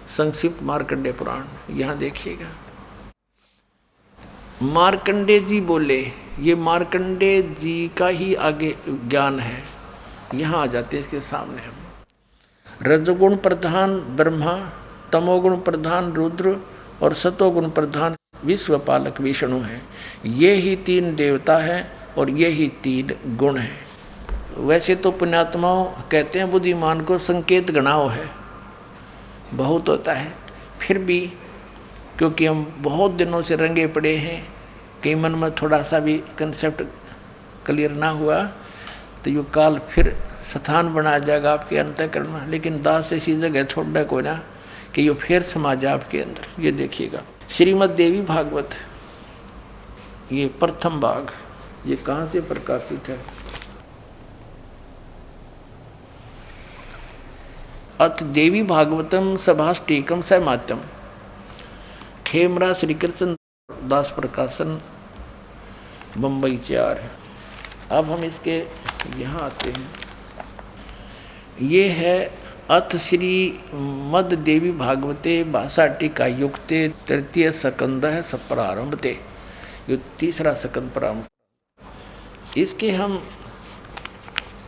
[SPEAKER 1] संक्षिप्त मार्कंडेय पुराण। यहाँ देखिएगा, मार्कंडेय जी बोले, ये मार्कंडेय जी का ही आगे ज्ञान है। यहाँ आ जाते हैं इसके सामने हम। रजगुण प्रधान ब्रह्मा, तमोगुण प्रधान रुद्र और सतोगुण प्रधान विश्वपालक विष्णु हैं। ये ही तीन देवता हैं और ये ही तीन गुण हैं। वैसे तो पुण्यात्माओं कहते हैं बुद्धिमान को संकेत गणाओ है, बहुत होता है, फिर भी क्योंकि हम बहुत दिनों से रंगे पड़े हैं, कई मन में थोड़ा सा भी कंसेप्ट क्लियर ना हुआ तो ये काल फिर स्थान बना जाएगा आपके अंतःकरण में। लेकिन दास ऐसी जगह छोड़ना को ना कि ये फिर समा जाए आपके अंदर। ये देखिएगा श्रीमद् देवी भागवत, ये प्रथम भाग, ये कहाँ से प्रकाशित है? अथ देवी भागवतम सभाष्टीकम सैमात्यम, खेमरा श्री कृष्ण दास प्रकाशन, बम्बई 4। अब हम इसके यहाँ आते हैं। ये है अथ श्री मद देवी भागवते भाषा टीका युक्ते तृतीय स्कंद है सब प्रारंभते, ये तीसरा स्कंद प्रारंभ। इसके हम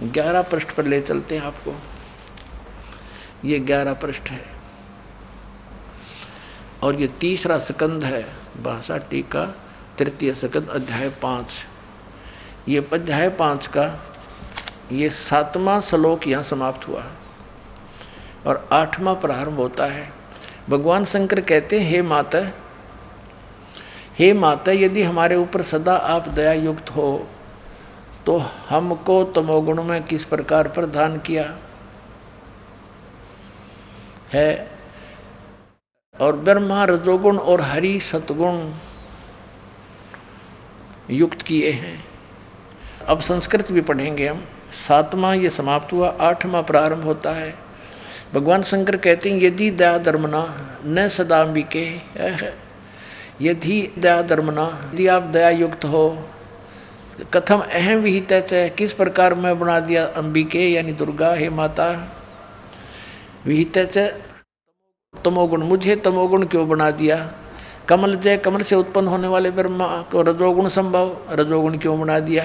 [SPEAKER 1] 11 पृष्ठ पर ले चलते हैं आपको। ये 11 पृष्ठ है और ये तीसरा स्कंद है भाषा टीका तृतीय स्कंद अध्याय 5। ये अध्याय 5 का ये 7वां श्लोक यहाँ समाप्त हुआ और 8वां प्रारंभ होता है। भगवान शंकर कहते हैं, हे माता, यदि हमारे ऊपर सदा आप दया युक्त हो तो हमको तमोगुण में किस प्रकार प्रदान किया है, और ब्रह्मा रजोगुण और हरि सतगुण युक्त किए हैं। अब संस्कृत भी पढ़ेंगे हम। 7वां ये समाप्त हुआ, 8वां प्रारंभ होता है। भगवान शंकर कहते हैं, यदि दया धर्मना न सदाम्बिके, यदि दया धर्मना, यदि आप दया युक्त हो, कथम अहम विहित है, किस प्रकार मैं बना दिया अंबिके यानी दुर्गा, हे माता, विहित तमोगुण, मुझे तमोगुण क्यों बना दिया? कमल जय, कमल से उत्पन्न होने वाले ब्रह्मा को रजोगुण संभव, रजोगुण क्यों बना दिया?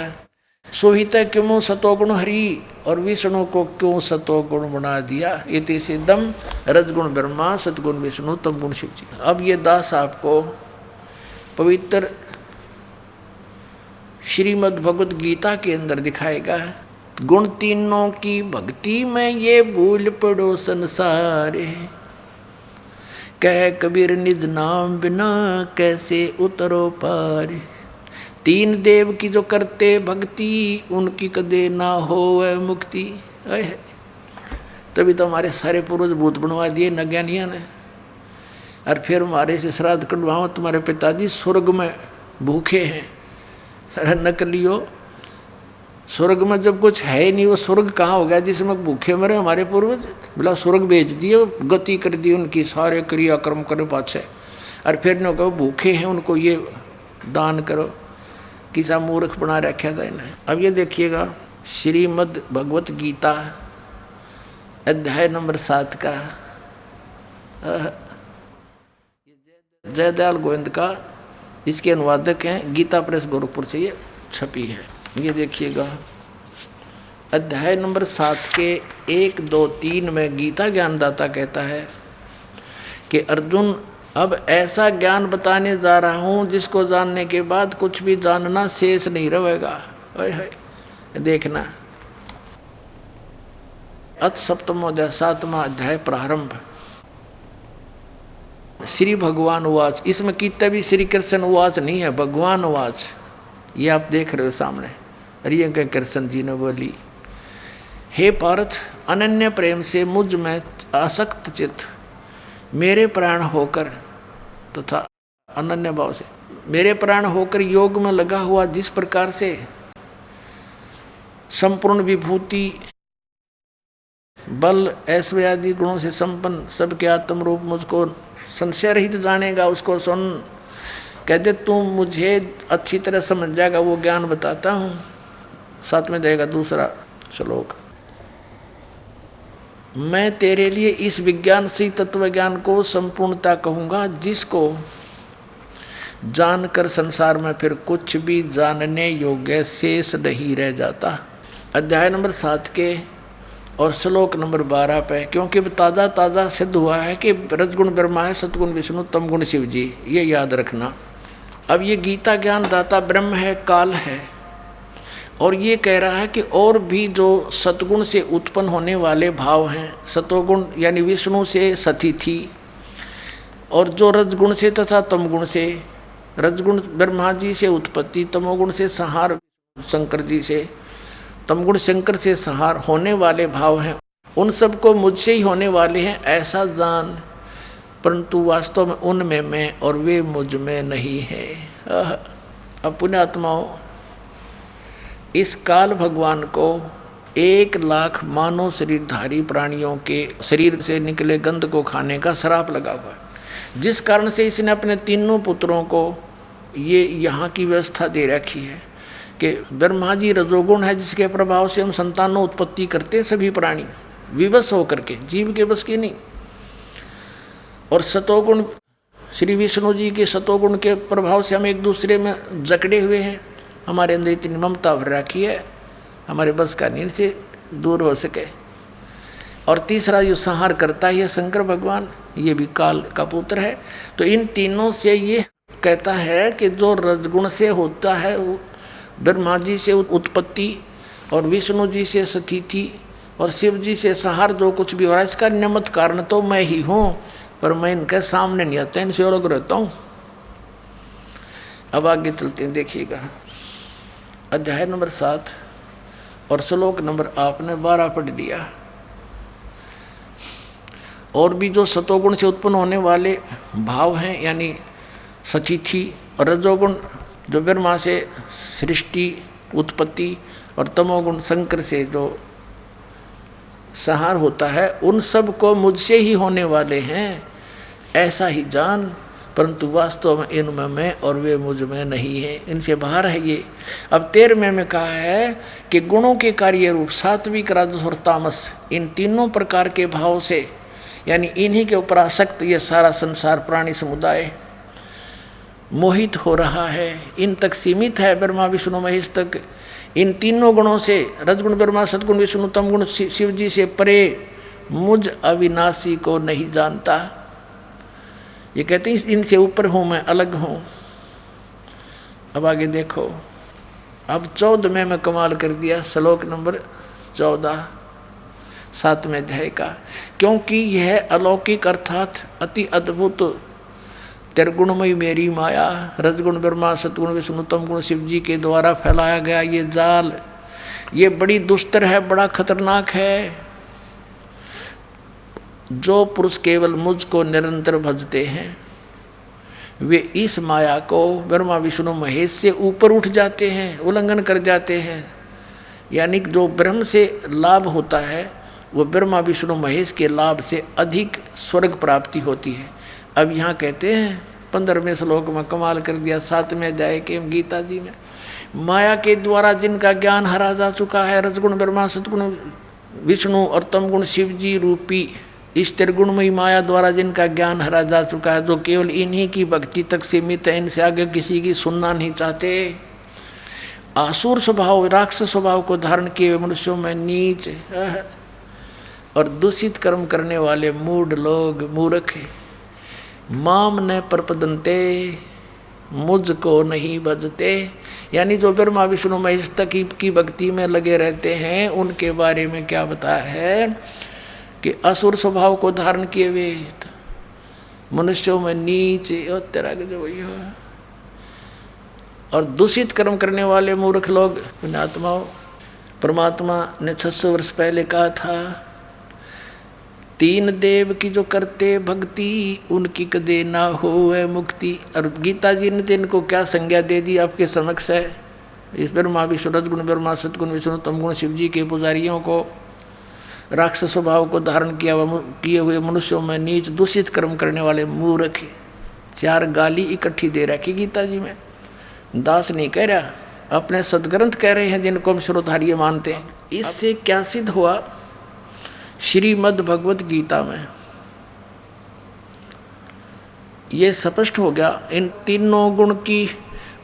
[SPEAKER 1] सोहित क्यों सतोगुण हरि, और विष्णु को क्यों सतोगुण बना दिया? इति सिद्धम रजगुण ब्रह्मा सतगुण विष्णु तमगुण शिव जी। अब ये दास आपको पवित्र श्रीमद् भगवत गीता के अंदर दिखाएगा। गुण तीनों की भक्ति में ये भूल पड़ो संसार, कह कबीर निज नाम बिना कैसे उतरो पार। तीन देव की जो करते भक्ति, उनकी कदे ना होवे मुक्ति। तभी तो हमारे सारे पूर्वज भूत बनवा दिए न ज्ञानिया ने। और फिर हमारे से श्राद्ध कटवाओ, तुम्हारे पिताजी स्वर्ग में भूखे हैं। अरे नकलियो, स्वर्ग में जब कुछ है ही नहीं, वो स्वर्ग कहाँ हो गया जिसमें भूखे मरे हमारे पूर्वज? बोला स्वर्ग भेज दिए, गति कर दी उनकी, सारे क्रियाक्रम करे पाछे। और फिर न कहो भूखे हैं उनको ये दान करो, किसा मूर्ख बना रखा था इन्हें। अब ये देखिएगा श्रीमद् भगवत गीता अध्याय नंबर 7 का जयदयाल गोविंद का इसके अनुवादक हैं, गीता प्रेस गोरखपुर से ये छपी है। ये देखिएगा अध्याय नंबर 7 के 1, 2, 3 में गीता ज्ञानदाता कहता है कि अर्जुन, अब ऐसा ज्ञान बताने जा रहा हूँ जिसको जानने के बाद कुछ भी जानना शेष नहीं रहेगा। देखना अथ सप्तमोध्याय 7वां अध्याय प्रारंभ। श्री भगवान उवाच, इसमें कितना भी श्री कृष्ण उवाच नहीं है, भगवान उवाच। ये आप देख रहे हो सामने। अरे कृष्ण जी ने बोली, हे पार्थ, अनन्य प्रेम से मुझ में आसक्त चित्त मेरे प्राण होकर तथा अनन्य भाव से मेरे प्राण होकर योग में लगा हुआ, जिस प्रकार से संपूर्ण विभूति बल ऐश्वर्य आदि गुणों से संपन्न सबके आत्म रूप मुझको संशय रहित जानेगा, उसको सुन। कहते तू मुझे अच्छी तरह समझ जाएगा, वो ज्ञान बताता हूँ। साथ में देगा दूसरा श्लोक, मैं तेरे लिए इस विज्ञान से तत्व ज्ञान को संपूर्णता कहूँगा, जिसको जानकर संसार में फिर कुछ भी जानने योग्य शेष नहीं रह जाता। अध्याय नंबर 7 के और श्लोक नंबर 12 पे, क्योंकि ताज़ा ताज़ा सिद्ध हुआ है कि रजगुण ब्रह्मा है, सतगुण विष्णु, तमगुण शिव जी, ये याद रखना। अब ये गीता ज्ञान दाता ब्रह्म है, काल है, और ये कह रहा है कि और भी जो सतगुण से उत्पन्न होने वाले भाव हैं, सतोगुण यानी विष्णु से सतिथि, और जो रजगुण से तथा तमगुण से, रजगुण ब्रह्मा जी से उत्पत्ति, तमोगुण से संहार शंकर जी से, तमगुण शंकर से संहार होने वाले भाव हैं, उन सब को मुझसे ही होने वाले हैं ऐसा जान, परंतु वास्तव में उनमें मैं और वे मुझ में नहीं है। अब पुण्यात्माओं, इस काल भगवान को 1 लाख मानव शरीरधारी प्राणियों के शरीर से निकले गंध को खाने का श्राप लगा हुआ है, जिस कारण से इसने अपने तीनों पुत्रों को ये यहाँ की व्यवस्था दे रखी है कि ब्रह्मा जी रजोगुण है, जिसके प्रभाव से हम संतानों उत्पत्ति करते हैं सभी प्राणी विवश होकर के, जीव के बस की नहीं। और सतोगुण श्री विष्णु जी के सतोगुण के प्रभाव से हम एक दूसरे में जकड़े हुए हैं, हमारे अंदर इतनी ममता भर रखी है, हमारे बस का नहीं से दूर हो सके। और तीसरा जो संहार करता है शंकर भगवान, ये भी काल का पुत्र है। तो इन तीनों से ये कहता है कि जो रजगुण से होता है वो ब्रह्मा जी से उत्पत्ति, और विष्णु जी से स्थिति, और शिव जी से संहार जो कुछ भी हो रहा है, इसका निमित्त कारण तो मैं ही हूँ, पर मैं इनके सामने नहीं आता, इनसे अलग रहता हूँ। अब आगे चलते हैं, देखिएगा अध्याय नंबर 7 और श्लोक नंबर आपने 12 पढ़ लिया। और भी जो सतोगुण से उत्पन्न होने वाले भाव हैं, यानी सतिथि, और रजोगुण जो ब्रह्मा से सृष्टि उत्पत्ति, और तमोगुण शंकर से जो संहार होता है, उन सब को मुझसे ही होने वाले हैं ऐसा ही जान, परंतु वास्तव में इनमें मैं और वे मुझ में नहीं है, इनसे बाहर है ये। अब 13वें में कहा है कि गुणों के कार्य रूप सात्विक, राजस और तामस, इन तीनों प्रकार के भाव से यानी इन्हीं के ऊपर आसक्त ये सारा संसार प्राणी समुदाय मोहित हो रहा है, इन तक सीमित है, ब्रह्मा विष्णु महेश तक। इन तीनों गुणों से, रजगुण ब्रह्मा, सद्गुण विष्णु, तमगुण शिव जी से परे मुझ अविनाशी को नहीं जानता। ये कहते हैं इनसे ऊपर हूँ मैं, अलग हूँ। अब आगे देखो, अब 14 में कमाल कर दिया, श्लोक नंबर 14 7वें अध्याय का। क्योंकि यह अलौकिक अर्थात अति अद्भुत त्रिगुणमयी मेरी माया, रजगुण ब्रह्मा, सतगुण विष्णु, तमगुण शिव जी के द्वारा फैलाया गया ये जाल, ये बड़ी दुस्तर है, बड़ा खतरनाक है। जो पुरुष केवल मुझको निरंतर भजते हैं वे इस माया को ब्रह्मा विष्णु महेश से ऊपर उठ जाते हैं, उल्लंघन कर जाते हैं। यानी जो ब्रह्म से लाभ होता है वो ब्रह्मा विष्णु महेश के लाभ से अधिक स्वर्ग प्राप्ति होती है। अब यहाँ कहते हैं 15वें श्लोक में कमाल कर दिया, 7वें अध्याय के गीता जी में, माया के द्वारा जिनका ज्ञान हरा जा चुका है, रजगुण ब्रह्मा, सतगुण विष्णु और तमगुण शिव जी रूपी इस त्रिगुणमयी माया द्वारा जिनका ज्ञान हरा जा चुका है, जो केवल इन्हीं की भक्ति तक सीमित है, इनसे आगे किसी की सुनना नहीं चाहते। आसुर स्वभाव, राक्षस स्वभाव को धारण किए हुए मनुष्यों में नीच और दूषित कर्म करने वाले मूढ़ लोग, मूर्ख, माम न प्रपदन्ते, मुझको नहीं भजते। यानी जो ब्रह्मा विष्णु महेश तक की भक्ति में लगे रहते हैं, उनके बारे में क्या बताया है कि असुर स्वभाव को धारण किए हुए मनुष्यों में नीच और तरह के जो वही हो, और दूषित कर्म करने वाले मूर्ख लोग पुण्यात्माओं। परमात्मा ने 600 वर्ष पहले कहा था, 3 देव की जो करते भक्ति उनकी कदे ना होवे मुक्ति। और गीता जी ने इनको क्या संज्ञा दे दी आपके समक्ष है। इस ब्रह्मा विष्णु, रजगुण ब्रह्मा, सतगुण विष्णु, तमगुण शिव जी के पुजारियों को, राक्षस स्वभाव को धारण किए हुए मनुष्यों में नीच, दूषित कर्म करने वाले मूर्ख, 4 गाली इकट्ठी दे रखी गीता जी में। दास नहीं कह रहा, अपने सदग्रंथ कह रहे हैं जिनको हम श्रोधार्य मानते हैं। इससे क्या सिद्ध हुआ, श्रीमद् भगवत गीता में ये स्पष्ट हो गया, इन तीनों गुण की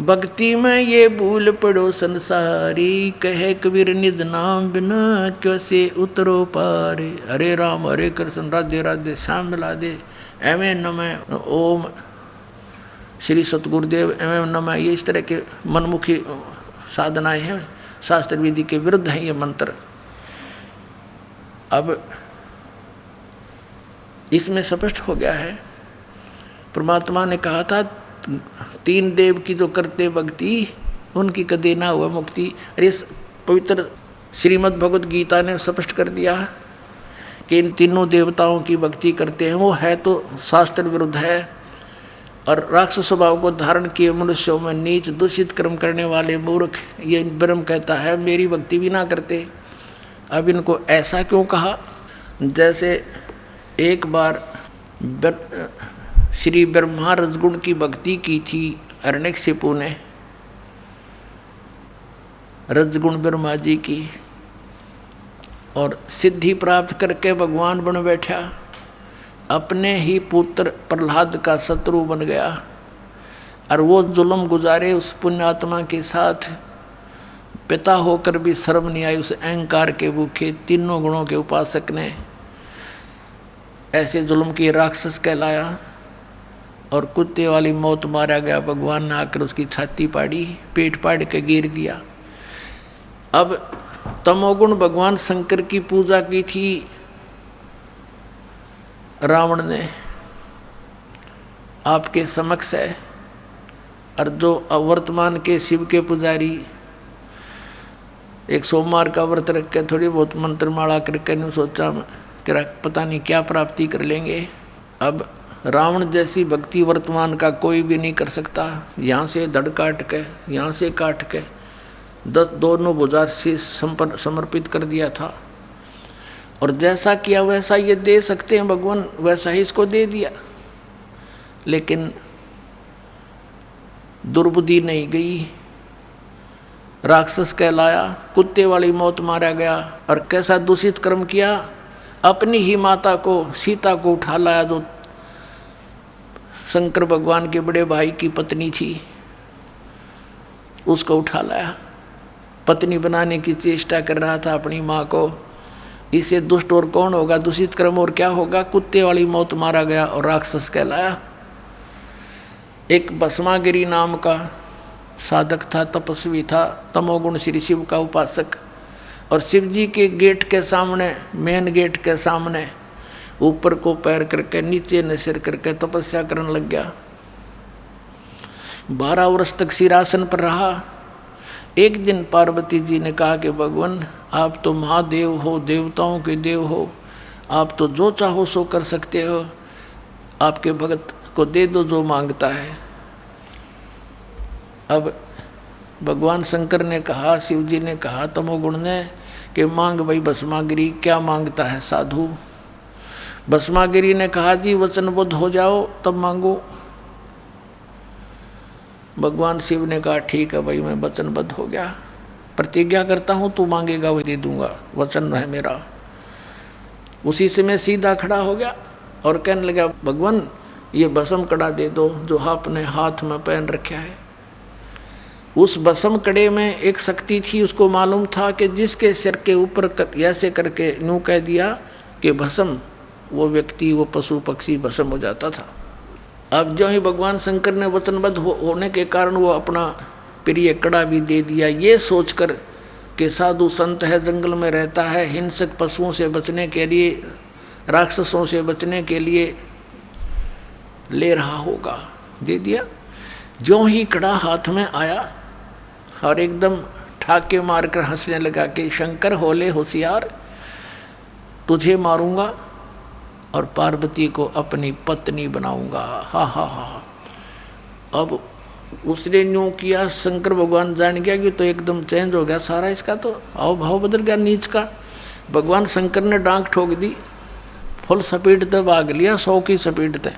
[SPEAKER 1] भक्ति में ये भूल पड़ो संसारी, कहे कबीर निज नाम बिना कैसे उतरो पारे। हरे राम हरे कृष्ण राधे राधे श्याम मिला दे, एवं नमः ओम श्री सतगुरुदेव एवं नमः, ये इस तरह के मनमुखी साधनाएं हैं, शास्त्र विधि के विरुद्ध हैं ये मंत्र। अब इसमें स्पष्ट हो गया है, परमात्मा ने कहा था 3 देव की जो करते भक्ति उनकी कदे ना हुआ मुक्ति। अरे पवित्र श्रीमद् भगवत गीता ने स्पष्ट कर दिया कि इन तीनों देवताओं की भक्ति करते हैं वो है तो शास्त्र विरुद्ध है। और राक्षस स्वभाव को धारण किए मनुष्यों में नीच, दूषित कर्म करने वाले मूर्ख, ये ब्रह्म कहता है मेरी भक्ति भी ना करते। अब इनको ऐसा क्यों कहा, जैसे एक बार श्री ब्रह्मा रजगुण की भक्ति की थी हिरण्यकशिपु ने, रजगुण ब्रह्मा जी की, और सिद्धि प्राप्त करके भगवान बन बैठा, अपने ही पुत्र प्रहलाद का शत्रु बन गया। और वो जुल्म गुजारे उस पुण्यात्मा के साथ, पिता होकर भी शर्म नहीं आई उस अहंकार के भूखे तीनों गुणों के उपासक ने। ऐसे जुल्म की राक्षस कहलाया और कुत्ते वाली मौत मारा गया। भगवान ने आकर उसकी छाती पाड़ी, पेट पाड़ के गिर दिया। अब तमोगुण भगवान शंकर की पूजा की थी रावण ने, आपके समक्ष है। और जो वर्तमान के शिव के पुजारी एक सोमवार का व्रत रख के थोड़ी बहुत मंत्रमाला करके नहीं सोचा कि पता नहीं क्या प्राप्ति कर लेंगे। अब रावण जैसी भक्ति वर्तमान का कोई भी नहीं कर सकता। यहाँ से धड़ काट के, यहाँ से काट के 10 दोनों भुजा से समर्पित कर दिया था। और जैसा किया वैसा ये दे सकते हैं भगवान, वैसा ही इसको दे दिया। लेकिन दुर्बुद्धि नहीं गई, राक्षस कहलाया, कुत्ते वाली मौत मारा गया। और कैसा दूषित कर्म किया, अपनी ही माता को, सीता को उठा लाया, जो शंकर भगवान के बड़े भाई की पत्नी थी, उसको उठा लाया। पत्नी बनाने की चेष्टा कर रहा था अपनी माँ को। इसे दुष्ट और कौन होगा, दूषित कर्म और क्या होगा, कुत्ते वाली मौत मारा गया और राक्षस कहलाया। एक भस्मागिरी नाम का साधक था, तपस्वी था, तमोगुण श्री शिव का उपासक, और शिव जी के गेट के सामने, मेन गेट के सामने ऊपर को पैर करके नीचे ने सिर करके तपस्या करने लग गया। 12 वर्ष तक सिरासन पर रहा। एक दिन पार्वती जी ने कहा कि भगवान आप तो महादेव हो, देवताओं के देव हो, आप तो जो चाहो सो कर सकते हो, आपके भगत को दे दो जो मांगता है। अब भगवान शंकर ने कहा, शिव जी ने कहा तमोगुण ने कि मांग भाई भस्मागिरी, क्या मांगता है साधु। भस्मागिरी ने कहा जी वचनबद्ध हो जाओ तब मांगो। भगवान शिव ने कहा ठीक है भाई, मैं वचनबद्ध हो गया, प्रतिज्ञा करता हूँ तू मांगेगा वही दे दूंगा, वचन है मेरा। उसी से मैं सीधा खड़ा हो गया और कहने लगा भगवान ये भस्म कड़ा दे दो जो आपने हाथ में पहन रखा है। उस भस्म कड़े में एक शक्ति थी, उसको मालूम था कि जिसके सिर के ऊपर ऐसे करके यूँ कह दिया कि भस्म, वो व्यक्ति, वो पशु पक्षी भस्म हो जाता था। अब जो ही भगवान शंकर ने वचनबद्ध होने के कारण वो अपना प्रिय कड़ा भी दे दिया, ये सोचकर कि साधु संत है, जंगल में रहता है, हिंसक पशुओं से बचने के लिए, राक्षसों से बचने के लिए ले रहा होगा, दे दिया। जो ही कड़ा हाथ में आया और एकदम ठाके मारकर हंसने लगा कि शंकर होले होशियार, तुझे मारूंगा और पार्वती को अपनी पत्नी बनाऊंगा। हा हा हा। अब उसने न्यू किया, शंकर भगवान जान गया कि तो एकदम चेंज हो गया सारा, इसका तो हाव भाव बदल गया नीच का। भगवान शंकर ने डांक ठोक दी, फुल स्पीड तक भाग लिया, 100 की स्पीड तक।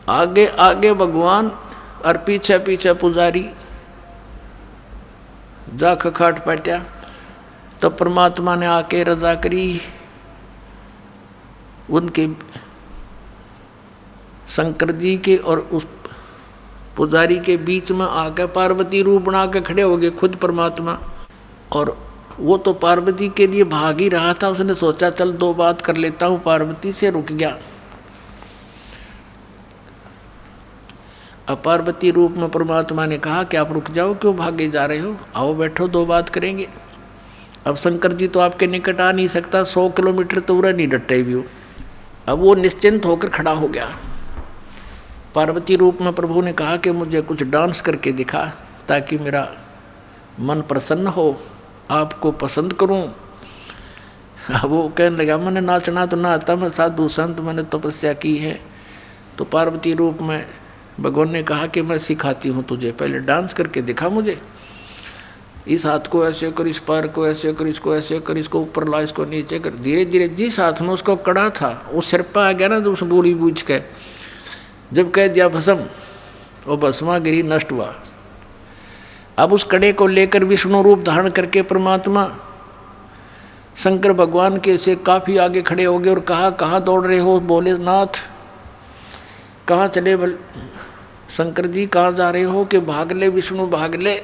[SPEAKER 1] आगे आगे भगवान और पीछे पीछे पुजारी जा खखाट पट्या। तब परमात्मा ने आके रजा करी, उनके शंकर जी के और उस पुजारी के बीच में आकर पार्वती रूप बना के खड़े हो गए खुद परमात्मा। और वो तो पार्वती के लिए भाग ही रहा था, उसने सोचा चल 2 बात कर लेता हूँ पार्वती से, रुक गया। अब पार्वती रूप में परमात्मा ने कहा कि आप रुक जाओ, क्यों भागे जा रहे हो, आओ बैठो 2 बात करेंगे। अब शंकर जी तो आपके निकट आ नहीं सकता, 100 किलोमीटर तो उड़ा नहीं डटे भी हो। अब वो निश्चिंत होकर खड़ा हो गया। पार्वती रूप में प्रभु ने कहा कि मुझे कुछ डांस करके दिखा ताकि मेरा मन प्रसन्न हो, आपको पसंद करूं। अब वो कहने लगा मैंने नाचना तो ना आता, मैं साधु संत, मैंने तपस्या की है। तो पार्वती रूप में भगवान ने कहा कि मैं सिखाती हूँ तुझे, पहले डांस करके दिखा मुझे। इस हाथ को ऐसे कर, इस पैर को ऐसे कर, इसको ऐसे कर, इसको ऊपर ला, इसको नीचे कर। धीरे धीरे जिस हाथ में उसको कड़ा था वो सिर पर आ गया ना, तो उस बोली बूझ के जब कह दिया भस्म, वो भस्मागिरी नष्ट हुआ। अब उस कड़े को लेकर विष्णु रूप धारण करके परमात्मा शंकर भगवान के से काफ़ी आगे खड़े हो गए और कहा कहाँ दौड़ रहे हो। बोले नाथ कहाँ चले, शंकर जी कहाँ जा रहे हो, कि भाग ले विष्णु भाग ले,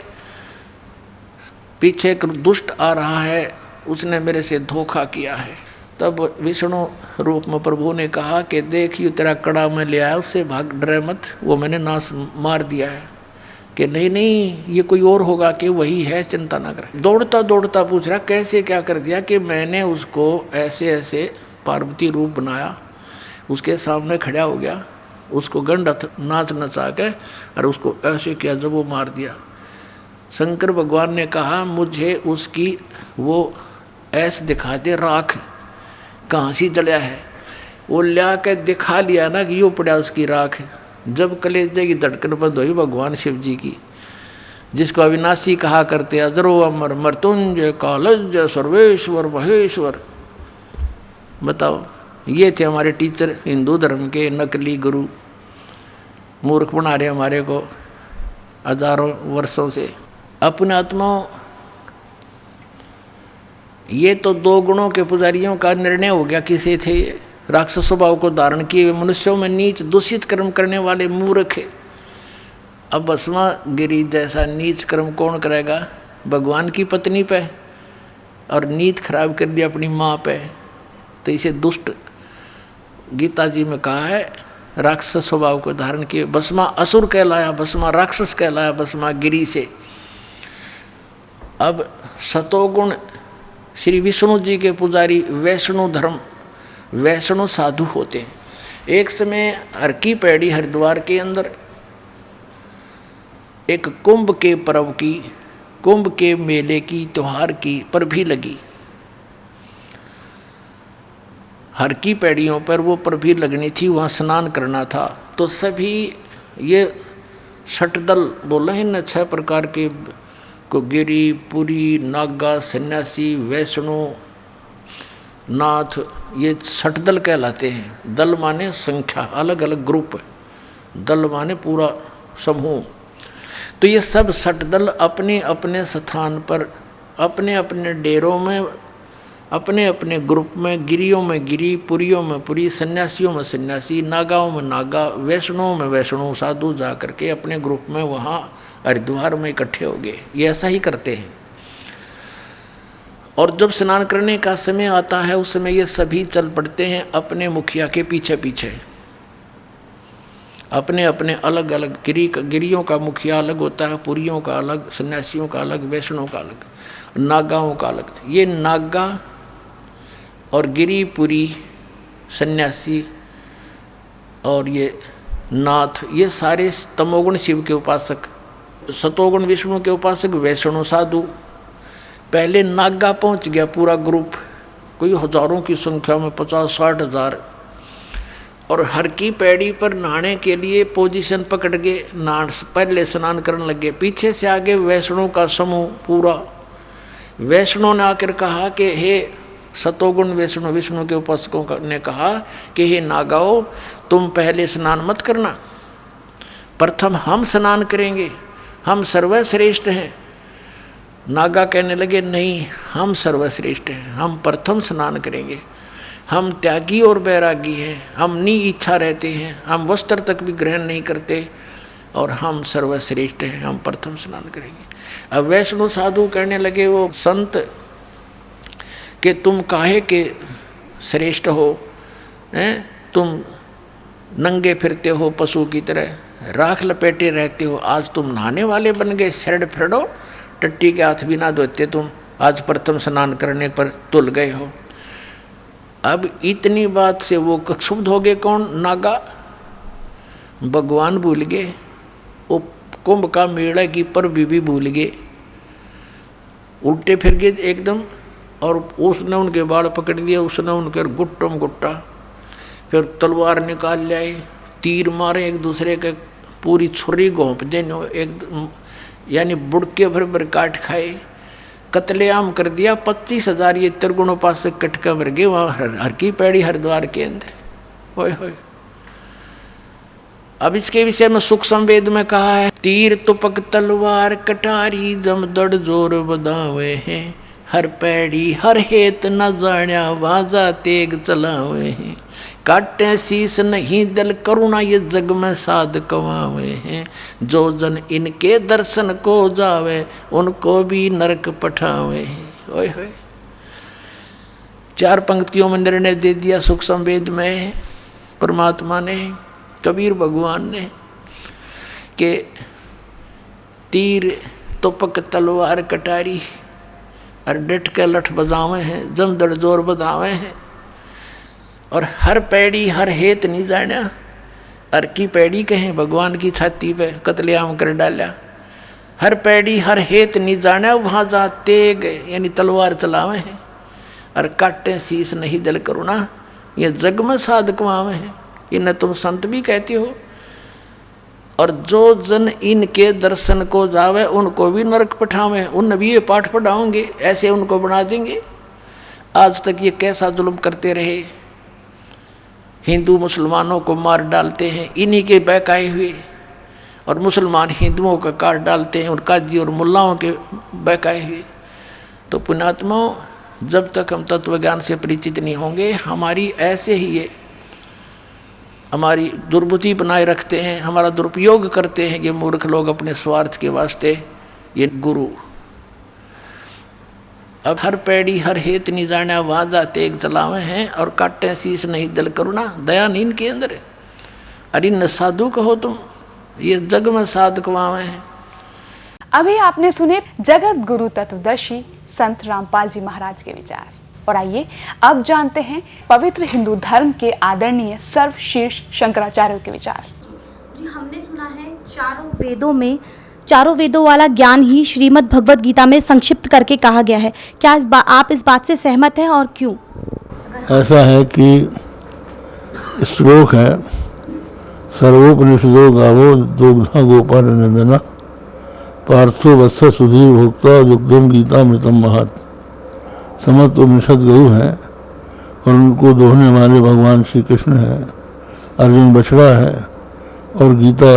[SPEAKER 1] पीछे एक दुष्ट आ रहा है, उसने मेरे से धोखा किया है। तब विष्णु रूप में प्रभु ने कहा कि देख ये तेरा कड़ा मैं ले आया, उससे भाग, डरे मत, वो मैंने नाश मार दिया है। कि नहीं नहीं ये कोई और होगा, कि वही है, चिंता ना कर। दौड़ता दौड़ता पूछ रहा कैसे क्या कर दिया, कि मैंने उसको ऐसे ऐसे पार्वती रूप बनाया, उसके सामने खड़ा हो गया, उसको गंड नाच नचा के और उसको ऐसे किया, जब वो मार दिया। शंकर भगवान ने कहा मुझे उसकी वो ऐसे दिखा दे, राख कहाँ सी जलिया है। वो ला के दिखा लिया ना कि यो पड़ा उसकी राख। जब कलेजे की धड़कन बंद हुई भगवान शिव जी की, जिसको अविनाशी कहा करते, अजरो अमर मृत्युंजय कालज सर्वेश्वर महेश्वर। बताओ, ये थे हमारे टीचर हिंदू धर्म के, नकली गुरु, मूर्ख बना रहे हमारे को हजारों वर्षों से। अपने आत्माओं ये तो दो गुणों के पुजारियों का निर्णय हो गया। किसे थे ये? राक्षस स्वभाव को धारण किए मनुष्यों में नीच दूषित कर्म करने वाले मूर्ख है। अब भस्मा गिरी जैसा नीच कर्म कौन करेगा? भगवान की पत्नी पे, और नीत खराब कर दिया अपनी माँ पे। तो इसे दुष्ट गीता जी में कहा है, राक्षस स्वभाव को धारण किए। भस्मा असुर कहलाया, भस्मा राक्षस कहलाया, भस्मा गिरी से। अब सतोगुण श्री विष्णु जी के पुजारी वैष्णु धर्म, वैष्णु साधु होते हैं। एक समय हर की पैड़ी हरिद्वार के अंदर एक कुंभ के पर्व की, कुंभ के मेले की, त्योहार की पर भी लगी। हर की पैड़ियों पर वो पर भी लगनी थी, वहाँ स्नान करना था। तो सभी ये षटदल बोला है न, 6 प्रकार के को गिरी, पुरी, नागा, सन्यासी, वैष्णु, नाथ, ये षटदल कहलाते हैं। दल माने संख्या, अलग अलग ग्रुप, दल माने पूरा समूह। तो ये सब षटदल अपने अपने स्थान पर, अपने अपने डेरों में, अपने अपने ग्रुप में, गिरियों में गिरी, पुरियों में पुरी, सन्यासियों में सन्यासी, नागाओं में नागा, वैष्णवों में वैष्णव साधु जा करके अपने ग्रुप में वहाँ हरिद्वार में इकट्ठे हो गए। ये ऐसा ही करते हैं। और जब स्नान करने का समय आता है उस समय ये सभी चल पड़ते हैं अपने मुखिया के पीछे पीछे। अपने अपने अलग अलग गिरियों का मुखिया अलग होता है, पुरियों का अलग, सन्यासियों का अलग, वैष्णव का अलग, नागाओं का अलग। ये नागा और गिरी, पुरी, सन्यासी और ये नाथ, ये सारे तमोगुण शिव के उपासक, सतोगुण विष्णु के उपासक, वैष्णव साधु। पहले नागा पहुंच गया पूरा ग्रुप, कोई हजारों की संख्या में, 50-60 हज़ार। और हर की पैड़ी पर नहाने के लिए पोजीशन पकड़ के पहले स्नान करने लगे। पीछे से आगे वैष्णव का समूह पूरा। वैष्णव ने आकर कहा कि हे सतोगुण वैष्णव, विष्णु के उपासकों ने कहा कि हे नागाओ, तुम पहले स्नान मत करना, प्रथम हम स्नान करेंगे, हम सर्वश्रेष्ठ हैं। नागा कहने लगे नहीं, हम सर्वश्रेष्ठ हैं, हम प्रथम स्नान करेंगे, हम त्यागी और बैरागी हैं, हम नी इच्छा रहते हैं, हम वस्त्र तक भी ग्रहण नहीं करते और हम सर्वश्रेष्ठ हैं, हम प्रथम स्नान करेंगे। अब वैष्णव साधु कहने लगे वो संत कि तुम काहे के श्रेष्ठ हो, हैं? तुम नंगे फिरते हो पशु की तरह, राख लपेटे रहते हो, आज तुम नहाने वाले बन गए, शरण फिरो, टट्टी के हाथ भी ना धोते तुम, आज प्रथम स्नान करने पर तुल गए हो। अब इतनी बात से वो क्षुब्ध हो गए। कौन? नागा। भगवान भूल गए, वो कुंभ का मेला की पर भी भूल गए, उल्टे फिर गए एकदम। और उसने उनके बाल पकड़ लिए, उसने उनके गुट्टम गुट्टा, फिर तलवार निकाल लाए, तीर मारे एक दूसरे के, पूरी छुरी घोंप देने, एक यानी बुड़के भर भर काट खाए, कत्लेआम कर दिया। 25,000 ये त्रिगुणोपासक कटका मर गए वहाँ हर की पैड़ी हरिद्वार के अंदर। होय होय। अब इसके विषय में सुख संवेद में कहा है, तीर तुपक तलवार कटारी जमदड़ जोर बदावे हैं, हर पैड़ी हर हेत न जाण्या वाजा तेग चलावे हैं, काटे शीस नहीं दल करुणा ये जग में साध कमावे हैं, जो जन इनके दर्शन को जावे उनको भी नरक पठावे हैं। ओए होए। 4 पंक्तियों में निर्णय दे दिया सुख संवेद में परमात्मा ने, कबीर भगवान ने, कि तीर तुपक तलवार कटारी और डट के लठ बजावे हैं, जमदड़ जोर बजावे हैं, और हर पैड़ी हर हेत नहीं जाना। हर की पैड़ी कहें भगवान की छाती पे कत्लेआम कर डाला। हर पैड़ी हर हेत नहीं जाना, वहाँ जा तेग यानी तलवार चलावे हैं, और काटे शीस नहीं दल करुणा ये जग में साध कमावे हैं। इन्हें तुम संत भी कहते हो, और जो जन इनके दर्शन को जावे उनको भी नरक पठावे, उन भी ये पाठ पढ़ाओगे, ऐसे उनको बना देंगे। आज तक ये कैसा जुल्म करते रहे, हिंदू मुसलमानों को मार डालते हैं इन्हीं के बहकाए हुए, और मुसलमान हिंदुओं का काट डालते हैं, और काजी और मुल्लाओं के बहकाए हुए। तो पुण्यात्माओं, जब तक हम तत्व ज्ञान से परिचित नहीं होंगे, हमारी ऐसे ही ये हमारी दुर्बुद्धि बनाए रखते हैं, हमारा दुरुपयोग करते हैं ये मूर्ख लोग अपने स्वार्थ के वास्ते। ये गुरु अब हर पैड़ी हर हेत नहीं जाने, वहाँ जाते एक चलावे हैं और काटे शीश नहीं दल करुणा, दया नीन के अंदर। अरे न साधु कहो तुम, ये जग में साधक वावे हैं।
[SPEAKER 2] अभी आपने सुने जगत गुरु तत्वदर्शी संत रामपाल जी महाराज के विचार, और आइए अब जानते हैं पवित्र हिंदू धर्म के आदरणीय सर्वशीर्ष शंकराचार्य के विचार।
[SPEAKER 3] जी, हमने सुना है चारों वेदों वाला ज्ञान ही श्रीमद् भगवद गीता में संक्षिप्त करके कहा गया है। क्या आप इस बात से सहमत हैं और क्यों?
[SPEAKER 4] ऐसा है कि श्लोक है, सर्वोपनिषदो गावो दुग्धा गोपाल नंदना पार्थो वत्स सुधीर भोक्ता दुग्धम गीता मृतम महत। समस्त उपनिषद गऊ हैं और उनको दोहने वाले भगवान श्री कृष्ण हैं, अर्जुन बछड़ा है और गीता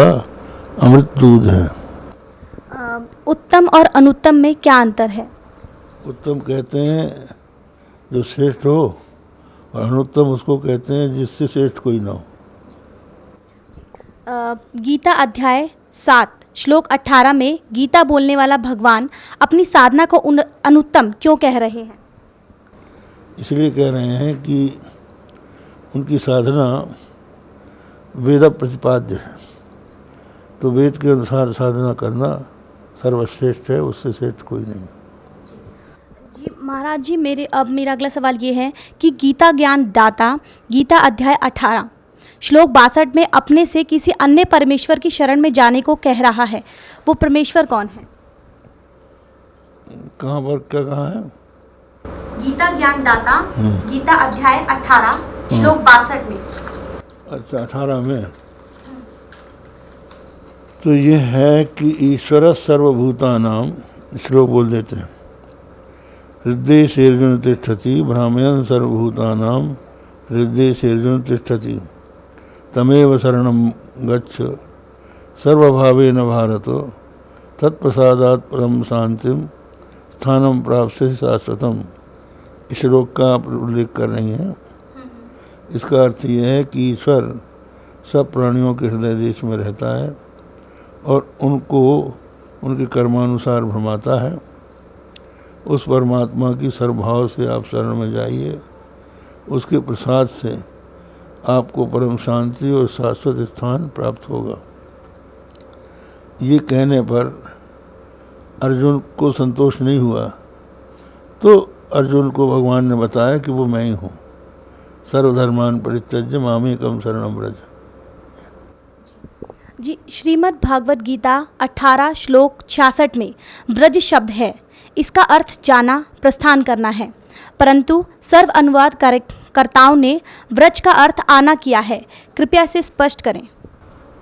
[SPEAKER 4] अमृत दूध है।
[SPEAKER 3] उत्तम और अनुत्तम में क्या अंतर है?
[SPEAKER 4] उत्तम कहते हैं जो श्रेष्ठ हो, और अनुत्तम उसको कहते हैं जिससे श्रेष्ठ कोई ना हो।
[SPEAKER 3] गीता अध्याय 7 श्लोक 18 में गीता बोलने वाला भगवान अपनी साधना को अनुत्तम क्यों कह रहे हैं?
[SPEAKER 4] इसलिए कह रहे हैं कि उनकी साधना वेद प्रतिपाद्य है, तो वेद के अनुसार साधना करना सर्वश्रेष्ठ है, उससे श्रेष्ठ कोई नहीं।
[SPEAKER 3] जी महाराज जी, मेरा अगला सवाल ये है कि गीता ज्ञान दाता गीता अध्याय 18 श्लोक 62 में अपने से किसी अन्य परमेश्वर की शरण में जाने को कह रहा है, वो परमेश्वर कौन है?
[SPEAKER 4] कहाँ पर क्या कहा है?
[SPEAKER 3] गीता ज्ञान दाता गीता अध्याय 18 श्लोक 62 में।
[SPEAKER 4] अच्छा, 18 में तो ये है कि ईश्वर सर्वभूतानाम, श्लोक बोल देते हैं। हृदय शेर्जुन तिष्ठति भ्रामयन सर्वभूतानाम हृदय शेर्जुन तिष्ठति तमेव शरणं गच्छ सर्वभावेन भारत तत्प्रसादात् परम शांतिम स्थानम प्राप्स्यसि शाश्वतम। इस श्लोक का आप उल्लेख कर रही हैं। इसका अर्थ यह है कि ईश्वर सब प्राणियों के हृदय देश में रहता है और उनको उनके कर्मानुसार भ्रमाता है। उस परमात्मा की सर्वभाव से आप शरण में जाइए, उसके प्रसाद से आपको परम शांति और शाश्वत स्थान प्राप्त होगा। ये कहने पर अर्जुन को संतोष नहीं हुआ, तो अर्जुन को भगवान ने बताया कि वो मैं ही हूँ। सर्वधर्मान परित्यज्य मामेकं शरणं व्रज।
[SPEAKER 3] जी, श्रीमद् भागवत गीता 18 श्लोक 66 में व्रज शब्द है। इसका अर्थ जाना, प्रस्थान करना है, परंतु सर्व अनुवाद कर्ताओं ने व्रज का अर्थ आना किया है। कृपया इसे स्पष्ट करें।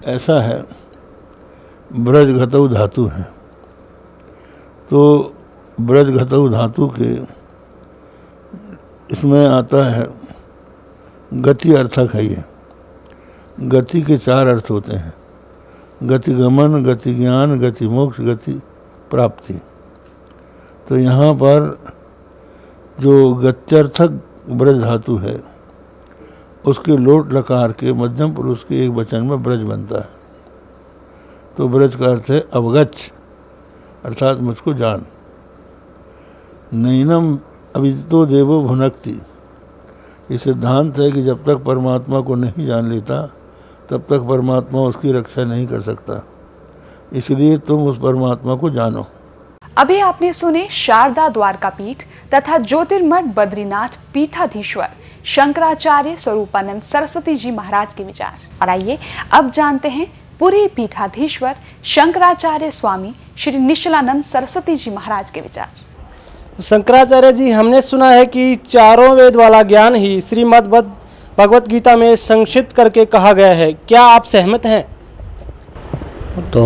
[SPEAKER 4] ऐसा है, ब्रज घतौ धातु है, तो ब्रज घतौ धातु के इसमें आता है गति अर्थक है। ये गति के 4 अर्थ होते हैं, गति गमन, गति ज्ञान, गति मोक्ष, गति प्राप्ति। तो यहाँ पर जो गत्यर्थक ब्रज धातु है उसके लोट लकार के मध्यम पुरुष के एक वचन में ब्रज बनता है। तो ब्रज का अर्थ है अवगच्छ, अर्थात मुझको जान। नैनम अविदितो देवो भुनक्ति। ये सिद्धांत है कि जब तक परमात्मा को नहीं जान लेता तब तक परमात्मा उसकी रक्षा नहीं कर सकता। इसलिए तुम उस परमात्मा को जानो।
[SPEAKER 2] अभी आपने सुने शारदा द्वारका पीठ तथा ज्योतिर्मठ बद्रीनाथ पीठाधीश्वर शंकराचार्य स्वरूपानंद सरस्वती जी महाराज के विचार, और आइए अब जानते हैं पुरी पीठाधीश्वर शंकराचार्य स्वामी श्री निश्चलानंद सरस्वती जी महाराज के विचार।
[SPEAKER 5] शंकराचार्य जी, हमने सुना है कि चारों वेद वाला ज्ञान ही श्रीमद् भगवत गीता में संक्षिप्त करके कहा गया है। क्या आप सहमत हैं?
[SPEAKER 6] तो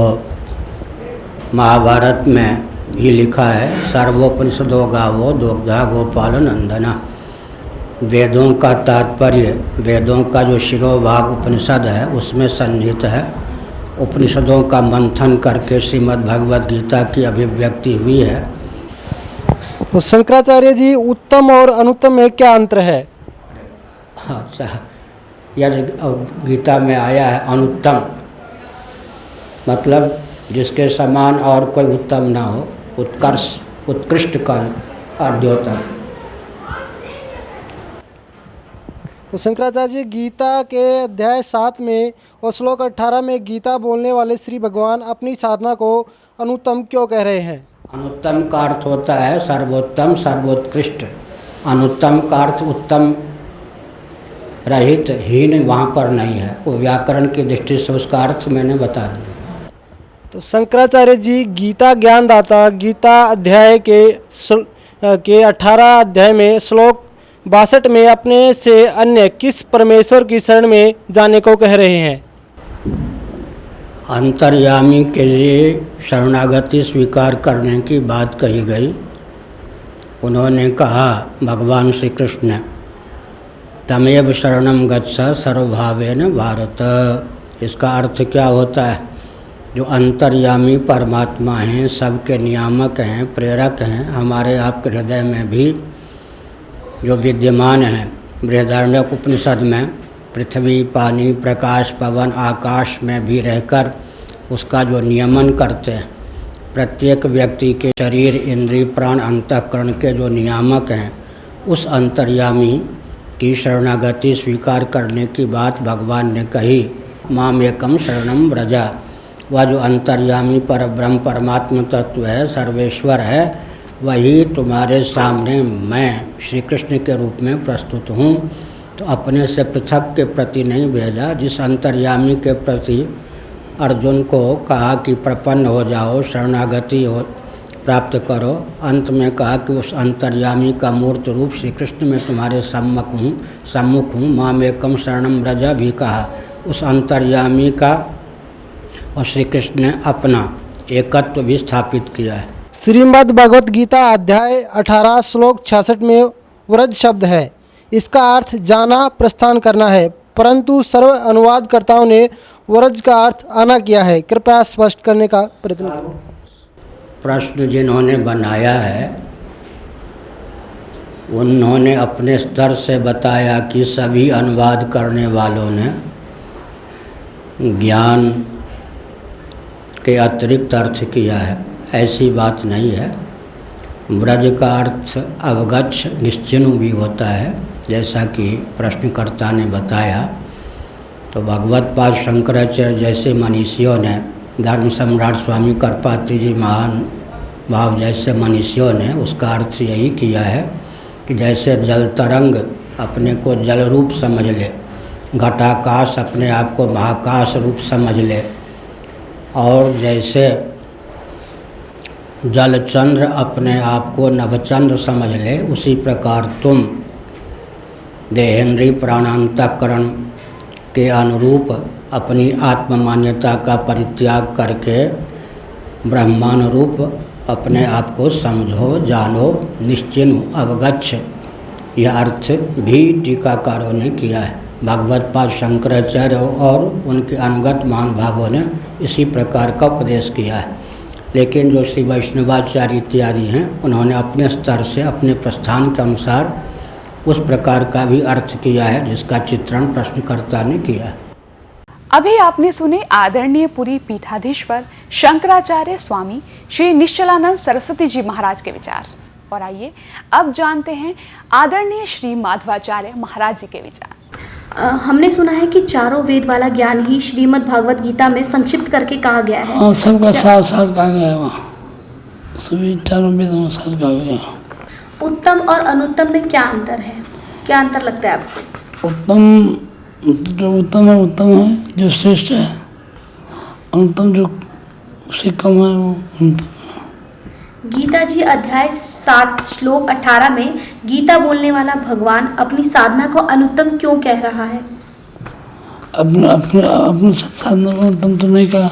[SPEAKER 6] महाभारत में भी लिखा है, सर्वोपनिषदो गावो दुग्धा गोपाल नंदना। वेदों का तात्पर्य, वेदों का जो शिरोभाग उपनिषद है उसमें सन्निहित है। उपनिषदों का मंथन करके श्रीमद् भगवत गीता की अभिव्यक्ति हुई है।
[SPEAKER 5] तो शंकराचार्य जी, उत्तम और अनुत्तम में क्या अंतर है?
[SPEAKER 6] अच्छा, यह गीता में आया है अनुत्तम, मतलब जिसके समान और कोई उत्तम ना हो, उत्कर्ष उत्कृष्ट कर और द्योतक।
[SPEAKER 5] तो शंकराचार्य जी, गीता के अध्याय 7 में और श्लोक 18 में गीता बोलने वाले श्री भगवान अपनी साधना को अनुत्तम क्यों कह रहे हैं?
[SPEAKER 6] अनुत्तम का अर्थ होता है सर्वोत्तम सर्वोत्कृष्ट। अनुत्तम का अर्थ उत्तम रहित हीन वहाँ पर नहीं है, वो व्याकरण की दृष्टि से उसका अर्थ मैंने बता दिया।
[SPEAKER 5] तो शंकराचार्य जी, गीता ज्ञानदाता गीता अध्याय के 18 अध्याय में श्लोक 62 में अपने से अन्य किस परमेश्वर की शरण में जाने को कह रहे हैं?
[SPEAKER 6] अंतर्यामी के लिए शरणागति स्वीकार करने की बात कही गई। उन्होंने कहा, भगवान श्री कृष्ण, तमेव शरणम गच्छ सर्वभावेन भारत। इसका अर्थ क्या होता है? जो अंतर्यामी परमात्मा हैं, सबके नियामक हैं, प्रेरक हैं, हमारे आपके हृदय में भी जो विद्यमान हैं। बृहदारण्यक उपनिषद में पृथ्वी, पानी, प्रकाश, पवन, आकाश में भी रहकर उसका जो नियमन करते हैं, प्रत्येक व्यक्ति के शरीर, इंद्रिय, प्राण, अंतःकरण के जो नियामक हैं, उस अंतर्यामी की शरणागति स्वीकार करने की बात भगवान ने कही। माम एकम शरणम व्रजा। वह जो अंतर्यामी पर ब्रह्म परमात्मा तत्व है, सर्वेश्वर है, वही तुम्हारे सामने मैं श्री कृष्ण के रूप में प्रस्तुत हूँ। तो अपने से पृथक के प्रति नहीं भेजा। जिस अंतर्यामी के प्रति अर्जुन को कहा कि प्रपन्न हो जाओ, शरणागति हो प्राप्त करो, अंत में कहा कि उस अंतर्यामी का मूर्त रूप श्री कृष्ण में तुम्हारे सम्मुख हूँ। माम एकम शरणम व्रजा भी कहा। उस अंतर्यामी का और श्री कृष्ण ने अपना एकत्व भी स्थापित किया है।
[SPEAKER 5] श्रीमद् भगवत गीता अध्याय 18 श्लोक 66 में व्रज शब्द है। इसका अर्थ जाना, प्रस्थान करना है, परंतु सर्व अनुवादकर्ताओं ने व्रज का अर्थ आना किया है। कृपया स्पष्ट करने का प्रयत्न करें।
[SPEAKER 6] प्रश्न जिन्होंने बनाया है उन्होंने अपने स्तर से बताया कि सभी अनुवाद करने वालों ने ज्ञान के अतिरिक्त अर्थ किया है। ऐसी बात नहीं है। ब्रज का अर्थ अवगच्छ, निश्चिनु भी होता है, जैसा कि प्रश्नकर्ता ने बताया। तो भगवत पाद शंकराचार्य जैसे मनीषियों ने, धर्म सम्राट स्वामी करपात्री जी महान भाव जैसे मनीषियों ने उसका अर्थ यही किया है कि जैसे जल तरंग अपने को जल रूप समझ ले, घटाकाश अपने आप को महाकाश रूप समझ ले, और जैसे जलचंद्र अपने आप को नभचंद्र समझ ले, उसी प्रकार तुम देहेंद्रीय प्राणांतकरण के अनुरूप अपनी आत्ममान्यता का परित्याग करके ब्रह्मानुरूप अपने आप को समझो, जानो, निश्चिनु, अवगच्छ। यह अर्थ भी टीकाकारों ने किया है। भगवत पाद शंकराचार्य और उनके अनुगत महानुभावों ने इसी प्रकार का उपदेश किया है। लेकिन जो श्री वैष्णवाचार्य इत्यादि हैं, उन्होंने अपने स्तर से, अपने प्रस्थान के अनुसार उस प्रकार का भी अर्थ किया है जिसका चित्रण प्रश्नकर्ता ने किया है।
[SPEAKER 2] अभी आपने सुने आदरणीय पुरी पीठाधीश्वर शंकराचार्य स्वामी श्री निश्चलानंद सरस्वती जी महाराज के विचार। और आइए अब जानते हैं आदरणीय श्री माधवाचार्य महाराज जी के विचार।
[SPEAKER 3] हमने सुना है कि चारों वेद वाला ज्ञान ही श्रीमद् भागवत गीता में संक्षिप्त करके कहा गया है।
[SPEAKER 1] सबका साथ साथ कहा गया है, वहाँ सभी चारों वेदों में साथ कहा गया।
[SPEAKER 3] उत्तम और अनुत्तम में क्या अंतर है? क्या अंतर लगता है आपको?
[SPEAKER 1] जो उत्तम है, जो श्रेष्ठ है। अनुत्तम जो उससे कम है, वो अनुत्तम।
[SPEAKER 3] गीता जी अध्याय 7 श्लोक 18 में गीता बोलने वाला भगवान अपनी साधना को अनुत्तम क्यों कह रहा है?
[SPEAKER 1] अपनी साधना को अनुत्तम तो नहीं कहा,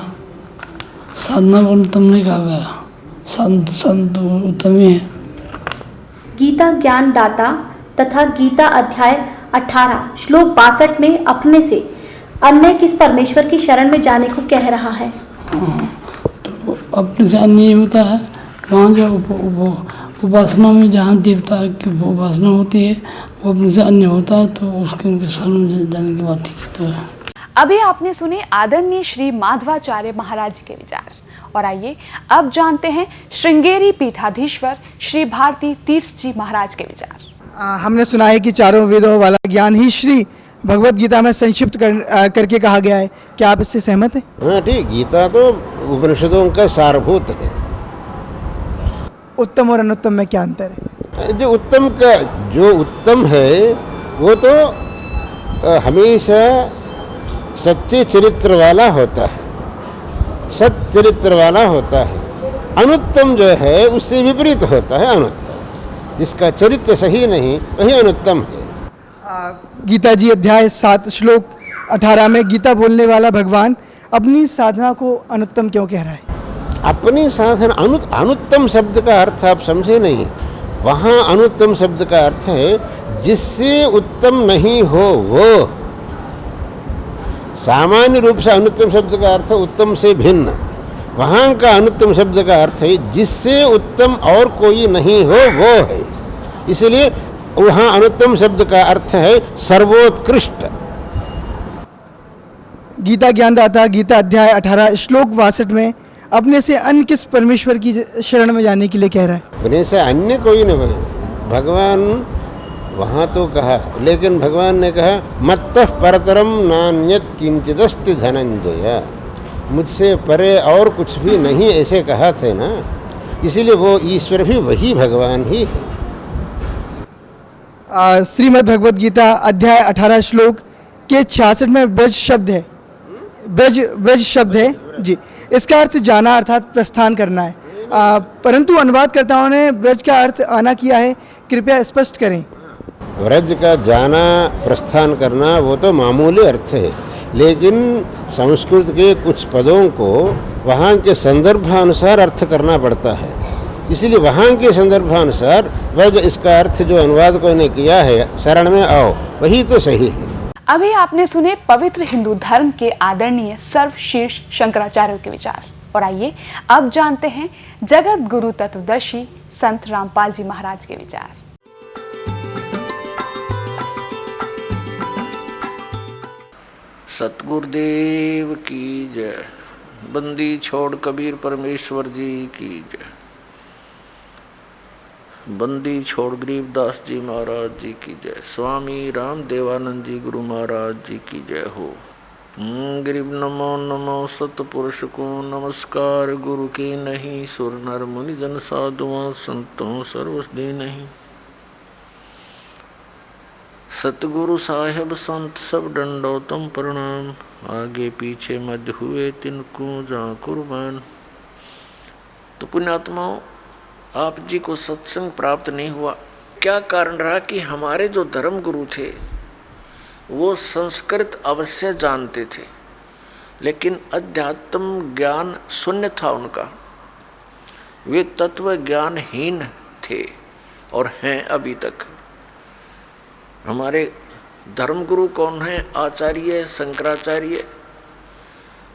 [SPEAKER 1] साधना को अनुत्तम नहीं कहा गया, साधना तो उत्तम ही है।
[SPEAKER 3] गीता ज्ञान दाता तथा गीता अध्याय 18 श्लोक 62 में अपने से अन्य किस परमेश्वर की शरण में जाने को कह रहा है?
[SPEAKER 1] तो अपने से अन्य होता है, वहाँ जो
[SPEAKER 7] उपासना में जहाँ देवता की उपासना होती है वो अपने से अन्य होता है, तो उसके उनके शरण में जाने की बात ठीक तो है।
[SPEAKER 2] अभी आपने सुने आदरणीय श्री माधवाचार्य महाराज जी के विचार, और आइए अब जानते हैं श्रृंगेरी पीठाधीश्वर श्री भारती तीर्थ जी महाराज के विचार।
[SPEAKER 5] हमने सुना है कि चारों वेदों वाला ज्ञान ही श्री भगवत गीता में संक्षिप्त करके कहा गया है। क्या आप इससे सहमत हैं?
[SPEAKER 8] हाँ ठीक, गीता तो उपनिषदों का सारभूत है।
[SPEAKER 5] उत्तम और अनुत्तम में क्या अंतर है?
[SPEAKER 8] जो उत्तम है वो तो हमेशा सच्चे चरित्र वाला होता है, सत चरित्र वाला होता है। अनुत्तम जो है उससे विपरीत होता है अनुत्तम, जिसका चरित्र सही नहीं वही अनुत्तम है।
[SPEAKER 5] गीता जी अध्याय 7 श्लोक 18 में गीता बोलने वाला भगवान अपनी साधना को अनुत्तम क्यों कह रहा है?
[SPEAKER 8] अपनी साधना, अनुत्तम शब्द का अर्थ आप समझे नहीं। वहाँ अनुत्तम शब्द का अर्थ है जिससे उत्तम नहीं हो वो। सामान्य रूप से अनुत्तम शब्द का अर्थ उत्तम से भिन्न, वहाँ का अनुत्तम शब्द का अर्थ है जिससे उत्तम और कोई नहीं हो वो है। इसलिए वहाँ अनुत्तम शब्द का अर्थ है सर्वोत्कृष्ट।
[SPEAKER 5] गीता ज्ञानदाता गीता अध्याय 18 श्लोक 62 में अपने से अन्य किस परमेश्वर की शरण में जाने के लिए कह रहा है?
[SPEAKER 8] अपने से अन्य कोई नहीं, भगवान वहाँ तो कहा, लेकिन भगवान ने कहा मत्तः परतरम नान्यत किंचिदस्ति धनंजय, मुझसे परे और कुछ भी नहीं, ऐसे कहा थे ना। इसीलिए वो ईश्वर भी वही भगवान ही है।
[SPEAKER 5] श्रीमद् भगवद गीता अध्याय 18 श्लोक के 66 में ब्रज शब्द है, ब्रज शब्द है जी। इसका अर्थ जाना अर्थात प्रस्थान करना है, परंतु अनुवादकर्ताओं ने ब्रज का अर्थ आना किया है, कृपया स्पष्ट करें।
[SPEAKER 8] व्रज का जाना प्रस्थान करना वो तो मामूली अर्थ है, लेकिन संस्कृत के कुछ पदों को वहाँ के संदर्भानुसार अर्थ करना पड़ता है। इसलिए वहाँ के संदर्भानुसार व्रज इसका अर्थ जो अनुवादकों ने किया है, शरण में आओ, वही तो सही है।
[SPEAKER 2] अभी आपने सुने पवित्र हिंदू धर्म के आदरणीय सर्वशीर्ष शंकराचार्य के विचार, और आइए अब जानते हैं जगत गुरु तत्वदर्शी संत रामपाल जी महाराज के विचार।
[SPEAKER 1] सतगुरुदेव की जय। बंदी छोड़ कबीर परमेश्वर जी की जय। बंदी छोड़ गरीबदास जी महाराज जी की जय। स्वामी राम देवानंद जी गुरु महाराज जी की जय हो। गरीब नमो नमो सतपुरुष को नमस्कार, गुरु की नहीं सुर नर मुनि जन साधुओं संतों सर्वसदी नहीं। सतगुरु साहेब संत सब दंडोतम प्रणाम, आगे पीछे मध्य हुए तिनको जा कुर्बान। तो पुण्यात्माओं, आप जी को सत्संग प्राप्त नहीं हुआ, क्या कारण रहा कि हमारे जो धर्म गुरु थे वो संस्कृत अवश्य जानते थे, लेकिन अध्यात्म ज्ञान शून्य था उनका। वे तत्व ज्ञानहीन थे और हैं अभी तक। हमारे धर्मगुरु कौन हैं? आचार्य, शंकराचार्य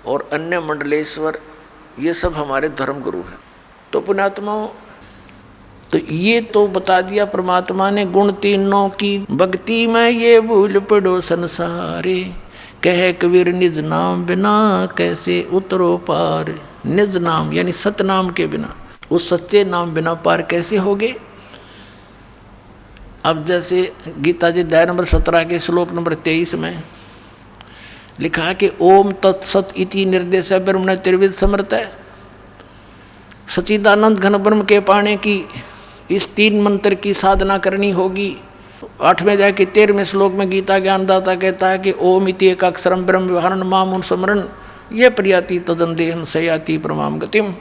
[SPEAKER 1] और अन्य मंडलेश्वर, ये सब हमारे धर्मगुरु हैं। तो पुण्यात्माओं, तो ये तो बता दिया परमात्मा ने गुण तीनों की, भक्ति में ये भूल पड़ो संसारे, कह कबीर निज नाम बिना कैसे उतरो पार। निज नाम यानी सतनाम के बिना, उस सच्चे नाम बिना पार कैसे होगे? अब जैसे गीता जी अध्याय नंबर 17 के श्लोक नंबर 23 में लिखा है कि ओम तत्सत इति निर्देश ब्रह्मण त्रिविध समर्थ है। सच्चिदानंद घन ब्रह्म के पाने की इस 3 मंत्र की साधना करनी होगी। 8वें अध्याय के 13वें श्लोक में गीता ज्ञानदाता कहता है कि ओम इति एक अक्षरम ब्रह्म व्यवहारण मामुन स्मरण ये प्रियाति तदन देहम सयाति परमाम गतिम।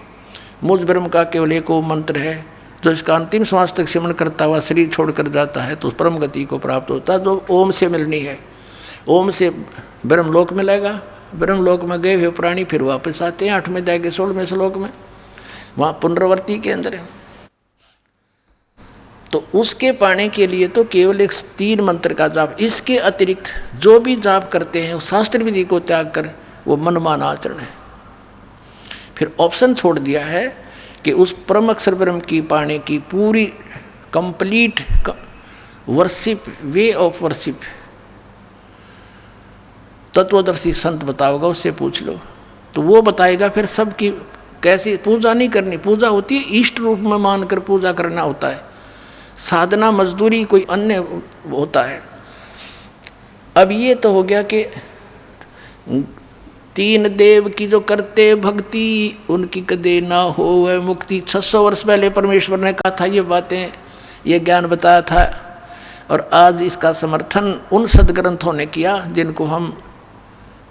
[SPEAKER 1] मुझ ब्रह्म का केवल एक ओम मंत्र है, जो इसका अंतिम श्वास तक सिमरण करता हुआ शरीर छोड़कर जाता है तो उस परम गति को प्राप्त होता है, जो ओम से मिलनी है। ओम से ब्रह्मलोक मिलेगा। ब्रह्मलोक में गए हुए प्राणी फिर वापस आते हैं। 8वें अध्याय के 16वें श्लोक में, वहाँ पुनरावृत्ति के अंदर है। तो उसके पाने के लिए तो केवल एक 3 मंत्र का जाप, इसके अतिरिक्त जो भी जाप करते हैं वो शास्त्र विधि को त्याग कर वो मनमाना आचरण है। फिर ऑप्शन छोड़ दिया है कि उस परम अक्षर ब्रह्म की पाने की पूरी complete worship, way of worship तत्वदर्शी संत बताओगा, उससे पूछ लो तो वो बताएगा फिर सबकी कैसी पूजा नहीं करनी। पूजा होती है इष्ट रूप में मानकर पूजा करना होता है, साधना मजदूरी कोई अन्य होता है। अब ये तो हो गया कि तीन देव की जो करते भक्ति उनकी कदे ना हो वह मुक्ति। 600 वर्ष पहले परमेश्वर ने कहा था ये बातें, ये ज्ञान बताया था, और आज इसका समर्थन उन सदग्रंथों ने किया जिनको हम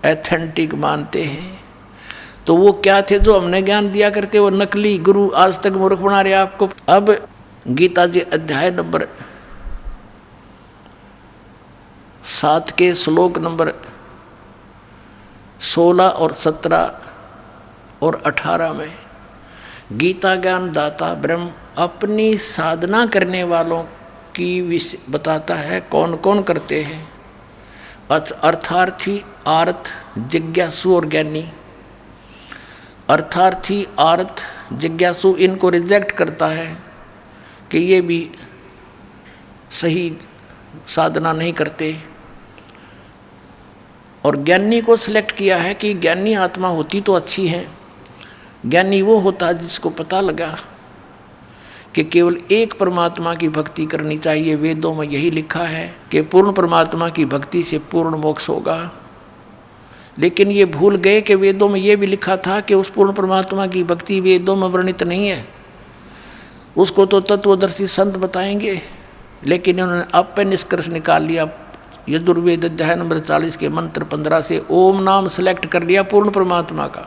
[SPEAKER 1] एथेंटिक मानते हैं। तो वो क्या थे जो हमने ज्ञान दिया करते, वो नकली गुरु आज तक मूर्ख बना रहे आपको। अब गीता जी अध्याय नंबर 7 के श्लोक नंबर 16 और 17 और 18 में गीता ज्ञान दाता ब्रह्म अपनी साधना करने वालों की बताता है कौन कौन करते हैं। अर्थार्थी, आर्थ, जिज्ञासु और ज्ञानी। अर्थार्थी, आर्थ, जिज्ञासु इनको रिजेक्ट करता है कि ये भी सही साधना नहीं करते, और ज्ञानी को सिलेक्ट किया है कि ज्ञानी आत्मा होती तो अच्छी है। ज्ञानी वो होता है जिसको पता लगा कि केवल एक परमात्मा की भक्ति करनी चाहिए। वेदों में यही लिखा है कि पूर्ण परमात्मा की भक्ति से पूर्ण मोक्ष होगा। लेकिन ये भूल गए कि वेदों में ये भी लिखा था कि उस पूर्ण परमात्मा की भक्ति वेदों में वर्णित नहीं है, उसको तो तत्वदर्शी संत बताएंगे। लेकिन इन्होंने अब पे निष्कर्ष निकाल लिया, यजुर्वेद अध्याय नंबर 40 के मंत्र 15 से ओम नाम सेलेक्ट कर लिया पूर्ण परमात्मा का,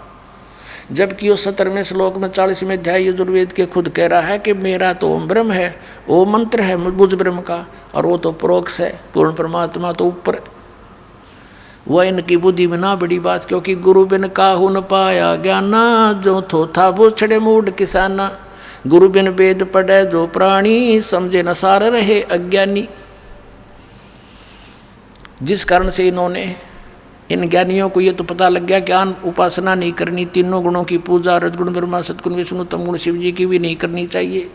[SPEAKER 1] जबकि वो 17वें श्लोक में 40वें अध्याय यजुर्वेद के खुद कह रहा है कि मेरा तो ओम ब्रह्म है, ओम मंत्र है बुझ ब्रह्म का, और वो तो परोक्ष है, पूर्ण परमात्मा तो ऊपर। वह इनकी बुद्धि में ना बड़ी बात, क्योंकि गुरु बिन काहू न पाया ज्ञाना, जो थोथा वो छड़े मूड किसाना। गुरु बिन वेद पढ़े जो प्राणी, समझे न सार रहे अज्ञानी। जिस कारण से इन्होंने, इन ज्ञानियों को ये तो पता लग गया ज्ञान उपासना नहीं करनी, तीनों गुणों की पूजा, रजगुण ब्रह्मा सतगुण विष्णु तम गुण शिव जी की भी नहीं करनी चाहिए।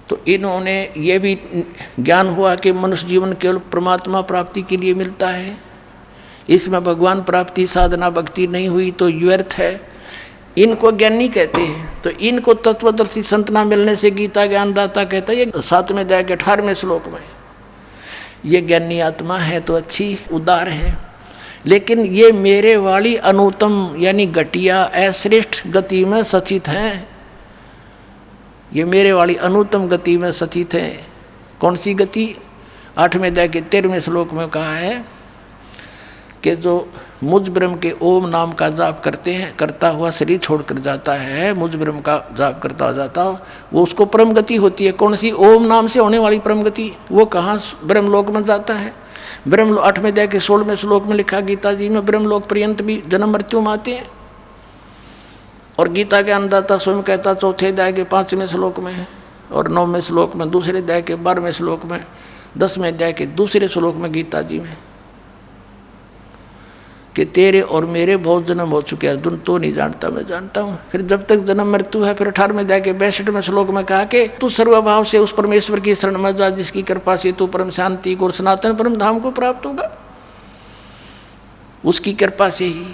[SPEAKER 1] तो इन्होंने ये भी ज्ञान हुआ कि मनुष्य जीवन केवल परमात्मा प्राप्ति के लिए मिलता है, इसमें भगवान प्राप्ति साधना भक्ति नहीं हुई तो व्यर्थ है। इनको ज्ञानी कहते हैं। तो इनको तत्वदर्शी संत ना मिलने से गीता ज्ञानदाता कहता है, ये 7वें अध्याय के 18वें श्लोक में, ये ज्ञानी आत्मा है तो अच्छी उदार है, लेकिन ये मेरे वाली अनुत्तम यानी घटिया अश्रेष्ठ गति में सचित हैं। ये मेरे वाली अनुत्तम गति में सचित है। कौन सी गति? 8वें अध्याय के 13वें श्लोक में कहा है कि जो मुझ ब्रह्म के ओम नाम का जाप करते हैं, करता हुआ शरीर छोड़कर जाता है, मुझ ब्रह्म का जाप करता हुआ जाता हो, वो उसको परम गति होती है। कौन सी? ओम नाम से होने वाली परम गति। वो कहाँ ब्रह्मलोक में जाता है? ब्रह्म 8वें अध्याय के 16वें श्लोक में लिखा गीता जी में, ब्रह्मलोक पर्यंत भी जन्म मृत्यु में आते हैं। और गीता के अन्नदाता स्वयं कहता 4थे अध्याय के 5वें श्लोक में, और 9वें श्लोक में, 2रे अध्याय के 12वें श्लोक में, 10वें अध्याय के 2रे श्लोक में गीता जी में कि तेरे और मेरे बहुत जन्म हो चुके हैं, तुम तो नहीं जानता मैं जानता हूँ। फिर जब तक जन्म मृत्यु है, फिर 18वें अध्याय के 62वें श्लोक में कहा कि तू सर्वभाव से उस परमेश्वर की शरण में जा जिसकी कृपा से तू परम शांति को और सनातन परम धाम को प्राप्त होगा, उसकी कृपा से ही।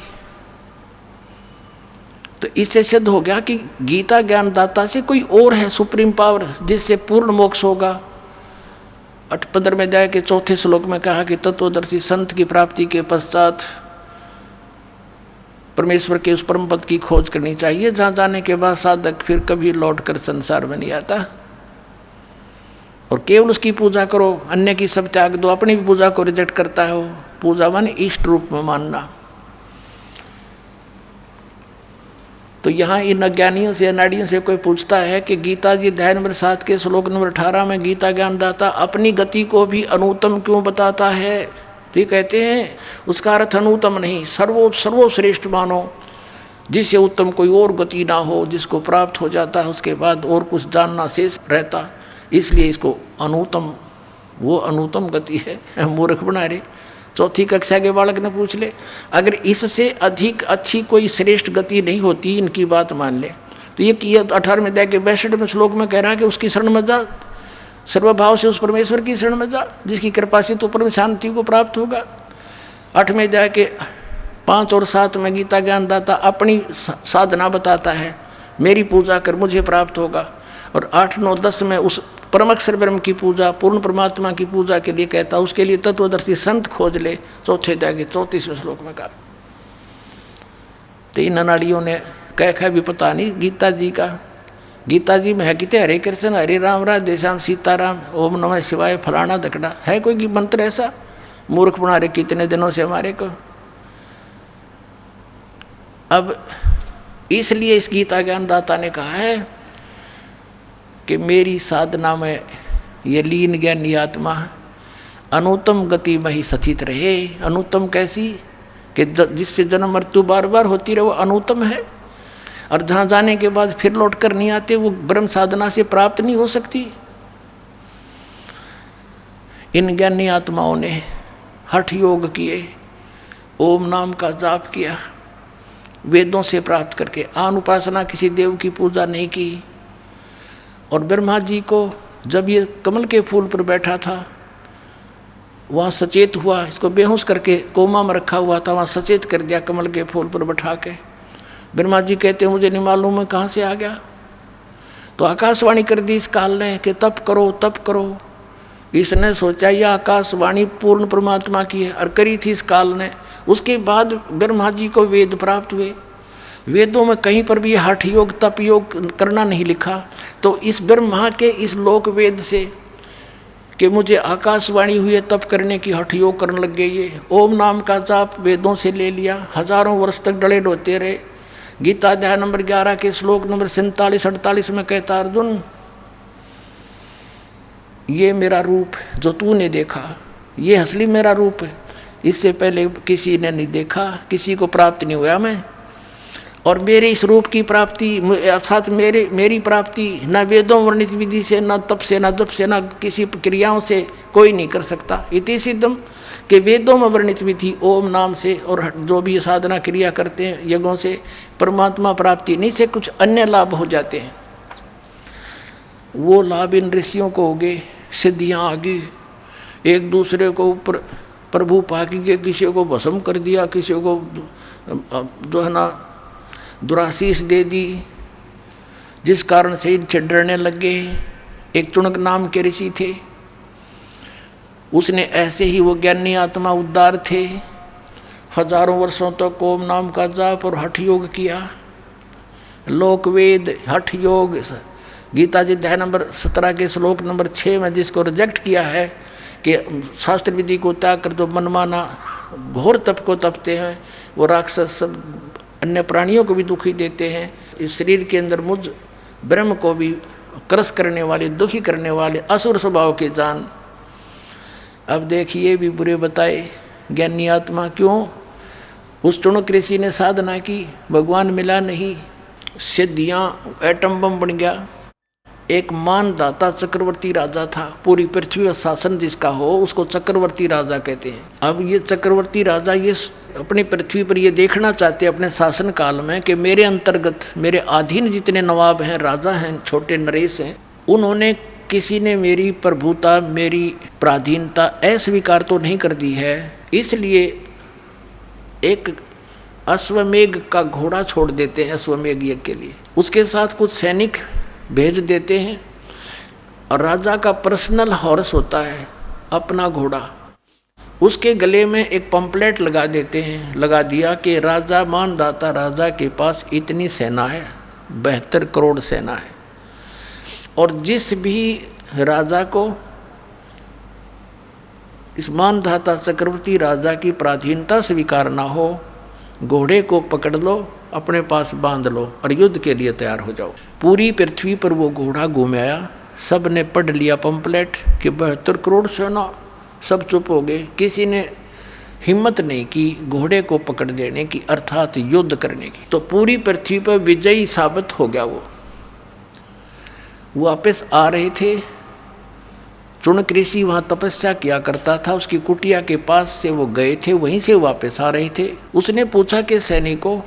[SPEAKER 1] तो इससे सिद्ध हो गया कि गीता ज्ञानदाता से कोई और है सुप्रीम पावर जिससे पूर्ण मोक्ष होगा। 15वें अध्याय के 4थे श्लोक में कहा कि तत्वदर्शी संत की प्राप्ति के पश्चात परमेश्वर के उस परम पद की खोज करनी चाहिए, जहाँ जाने के बाद साधक फिर कभी लौट कर संसार में नहीं आता, और केवल उसकी पूजा करो, अन्य की सब त्याग दो। अपनी भी पूजा को रिजेक्ट करता है वो। पूजा माने इष्ट रूप में मानना। तो यहाँ इन अज्ञानियों से, अनाड़ियों से कोई पूछता है कि गीता जी अध्याय नंबर 7 के श्लोक नंबर 18 में गीता ज्ञानदाता अपनी गति को भी अनुत्तम क्यों बताता है? तो ये कहते हैं उसका अर्थ अनुत्तम नहीं, सर्वश्रेष्ठ मानो, जिससे उत्तम कोई और गति ना हो, जिसको प्राप्त हो जाता है उसके बाद और कुछ जानना शेष रहता, इसलिए इसको अनुत्तम, वो अनुत्तम गति है। मूर्ख बना रहे। 4ठी कक्षा के बालक ने पूछ ले, अगर इससे अधिक अच्छी कोई श्रेष्ठ गति नहीं होती, इनकी बात मान ले, तो ये 18वें अध्याय के 62वें श्लोक में कह रहा है कि उसकी शरण में जा, सर्वभाव से उस परमेश्वर की शरण में जा, जिसकी कृपा से तो परम शांति को प्राप्त होगा। 8वें अध्याय के 5 और 7 में गीता ज्ञानदाता अपनी साधना बताता है, मेरी पूजा कर मुझे प्राप्त होगा। और 8, 9, 10 में उस परमक्षर ब्रह्म की पूजा, पूर्ण परमात्मा की पूजा के लिए कहता, उसके लिए तत्वदर्शी संत खोज ले। 4थे अध्याय के 34वें श्लोक में कहा। तो इन अनाड़ियों ने कह भी पता नहीं गीता जी का। गीता जी में है कितने हरे कृष्ण हरे राम राधे श्याम सीताराम ओम नमः शिवाय फलाना दकड़ा, है कोई मंत्र ऐसा? मूर्ख बना रहे कितने दिनों से हमारे को। अब इसलिए इस गीता ज्ञानदाता ने कहा है कि मेरी साधना में ये लीन ज्ञानी आत्मा अनुत्तम गति में ही सचित रहे। अनुत्तम कैसी? कि जिससे जन्म मृत्यु बार बार होती रहे, वो अनुत्तम है। और जहाँ जाने के बाद फिर लौट कर नहीं आते, वो ब्रह्म साधना से प्राप्त नहीं हो सकती। इन ज्ञानी आत्माओं ने हठ योग किए, ओम नाम का जाप किया, वेदों से प्राप्त करके आन उपासना, किसी देव की पूजा नहीं की। और ब्रह्मा जी को जब ये कमल के फूल पर बैठा था, वहाँ सचेत हुआ, इसको बेहोश करके कोमा में रखा हुआ था, वहाँ सचेत कर दिया कमल के फूल पर बैठा के। ब्रह्मा जी कहते मुझे नहीं मालूम है कहाँ से आ गया। तो आकाशवाणी कर दी इस काल ने कि तप करो तप करो। इसने सोचा यह आकाशवाणी पूर्ण परमात्मा की है, और करी थी इस काल ने। उसके बाद ब्रह्मा जी को वेद प्राप्त हुए। वेदों में कहीं पर भी हठ योग तप योग करना नहीं लिखा। तो इस ब्रह्मा के इस लोक वेद से कि मुझे आकाशवाणी हुई है तप करने की, हठ योग करने लग गए। ये ओम नाम का जाप वेदों से ले लिया, हजारों वर्ष तक डले डोते रहे। गीता अध्याय नंबर 11 के श्लोक नंबर 47-48 में कहता, अर्जुन ये मेरा रूप जो तूने देखा, ये असली मेरा रूप है। इससे पहले किसी ने नहीं देखा, किसी को प्राप्त नहीं हुआ मैं। और मेरे इस रूप की प्राप्ति साथ मेरी प्राप्ति न वेदों वर्णित विधि से, न तप से, न जप से, न किसी क्रियाओं से कोई नहीं कर सकता। इति सिद्धम कि वेदों में वर्णित विधि ओम नाम से और जो भी साधना क्रिया करते हैं यज्ञों से परमात्मा प्राप्ति नहीं से कुछ अन्य लाभ हो जाते हैं। वो लाभ इन ऋषियों को हो गए, सिद्धियाँ आ गई, एक दूसरे को ऊपर प्रभु पाकी के, किसी को भस्म कर दिया, किसी को जो है ना दुराशीष दे दी, जिस कारण से इनसे डरने लग गए। एक चुनक नाम के ऋषि थे, उसने ऐसे ही वो ज्ञानी आत्मा उद्धार थे, हजारों वर्षों तक ओम नाम का जाप और हठ योग किया। लोक वेद हठ योग गीता जी अध्याय नंबर 17 के श्लोक नंबर 6 में जिसको रिजेक्ट किया है कि शास्त्र विधि को त्याग कर जो मनमाना घोर तप को तपते हैं, वो राक्षस सब अन्य प्राणियों को भी दुखी देते हैं। इस शरीर के अंदर मुझ ब्रह्म को भी क्रस करने वाले, दुखी करने वाले असुर स्वभाव के जान। अब देखिए भी बुरे बताए ज्ञानी आत्मा क्यों? उस चुनक ऋषि ने साधना की, भगवान मिला नहीं, सिद्धियाँ एटम बम बन गया। एक मानदाता चक्रवर्ती राजा था, पूरी पृथ्वी पर शासन जिसका हो उसको चक्रवर्ती राजा कहते हैं। अब ये चक्रवर्ती राजा ये अपनी पृथ्वी पर ये देखना चाहते अपने शासन काल में कि मेरे अंतर्गत मेरे अधीन जितने नवाब हैं, राजा हैं, छोटे नरेश हैं, उन्होंने किसी ने मेरी प्रभुता, मेरी पराधीनता अस्वीकार तो नहीं कर दी है। इसलिए एक अश्वमेघ का घोड़ा छोड़ देते हैं अश्वमेघ यज्ञ के लिए, उसके साथ कुछ सैनिक भेज देते हैं, और राजा का पर्सनल हॉर्स होता है अपना घोड़ा, उसके गले में एक पंपलेट लगा देते हैं। लगा दिया कि राजा मानदाता राजा के पास इतनी सेना है, 72 करोड़ सेना है, और जिस भी राजा को इस मानदाता चक्रवर्ती राजा की पराधीनता स्वीकार ना हो, घोड़े को पकड़ लो, अपने पास बांध लो और युद्ध के लिए तैयार हो जाओ। पूरी पृथ्वी पर वो घोड़ा घूम आया, सब ने पढ़ लिया पंपलेट कि 72 करोड़ सेना, सब चुप हो गए। किसी ने हिम्मत नहीं की घोड़े को पकड़ देने की, अर्थात युद्ध करने की। तो पूरी पृथ्वी पर विजयी साबित हो गया। वो वापस आ रहे थे, चुनक ऋषि वहाँ तपस्या किया करता था, उसकी कुटिया के पास से वो गए थे, वहीं से वापस आ रहे थे। उसने पूछा कि सैनिकों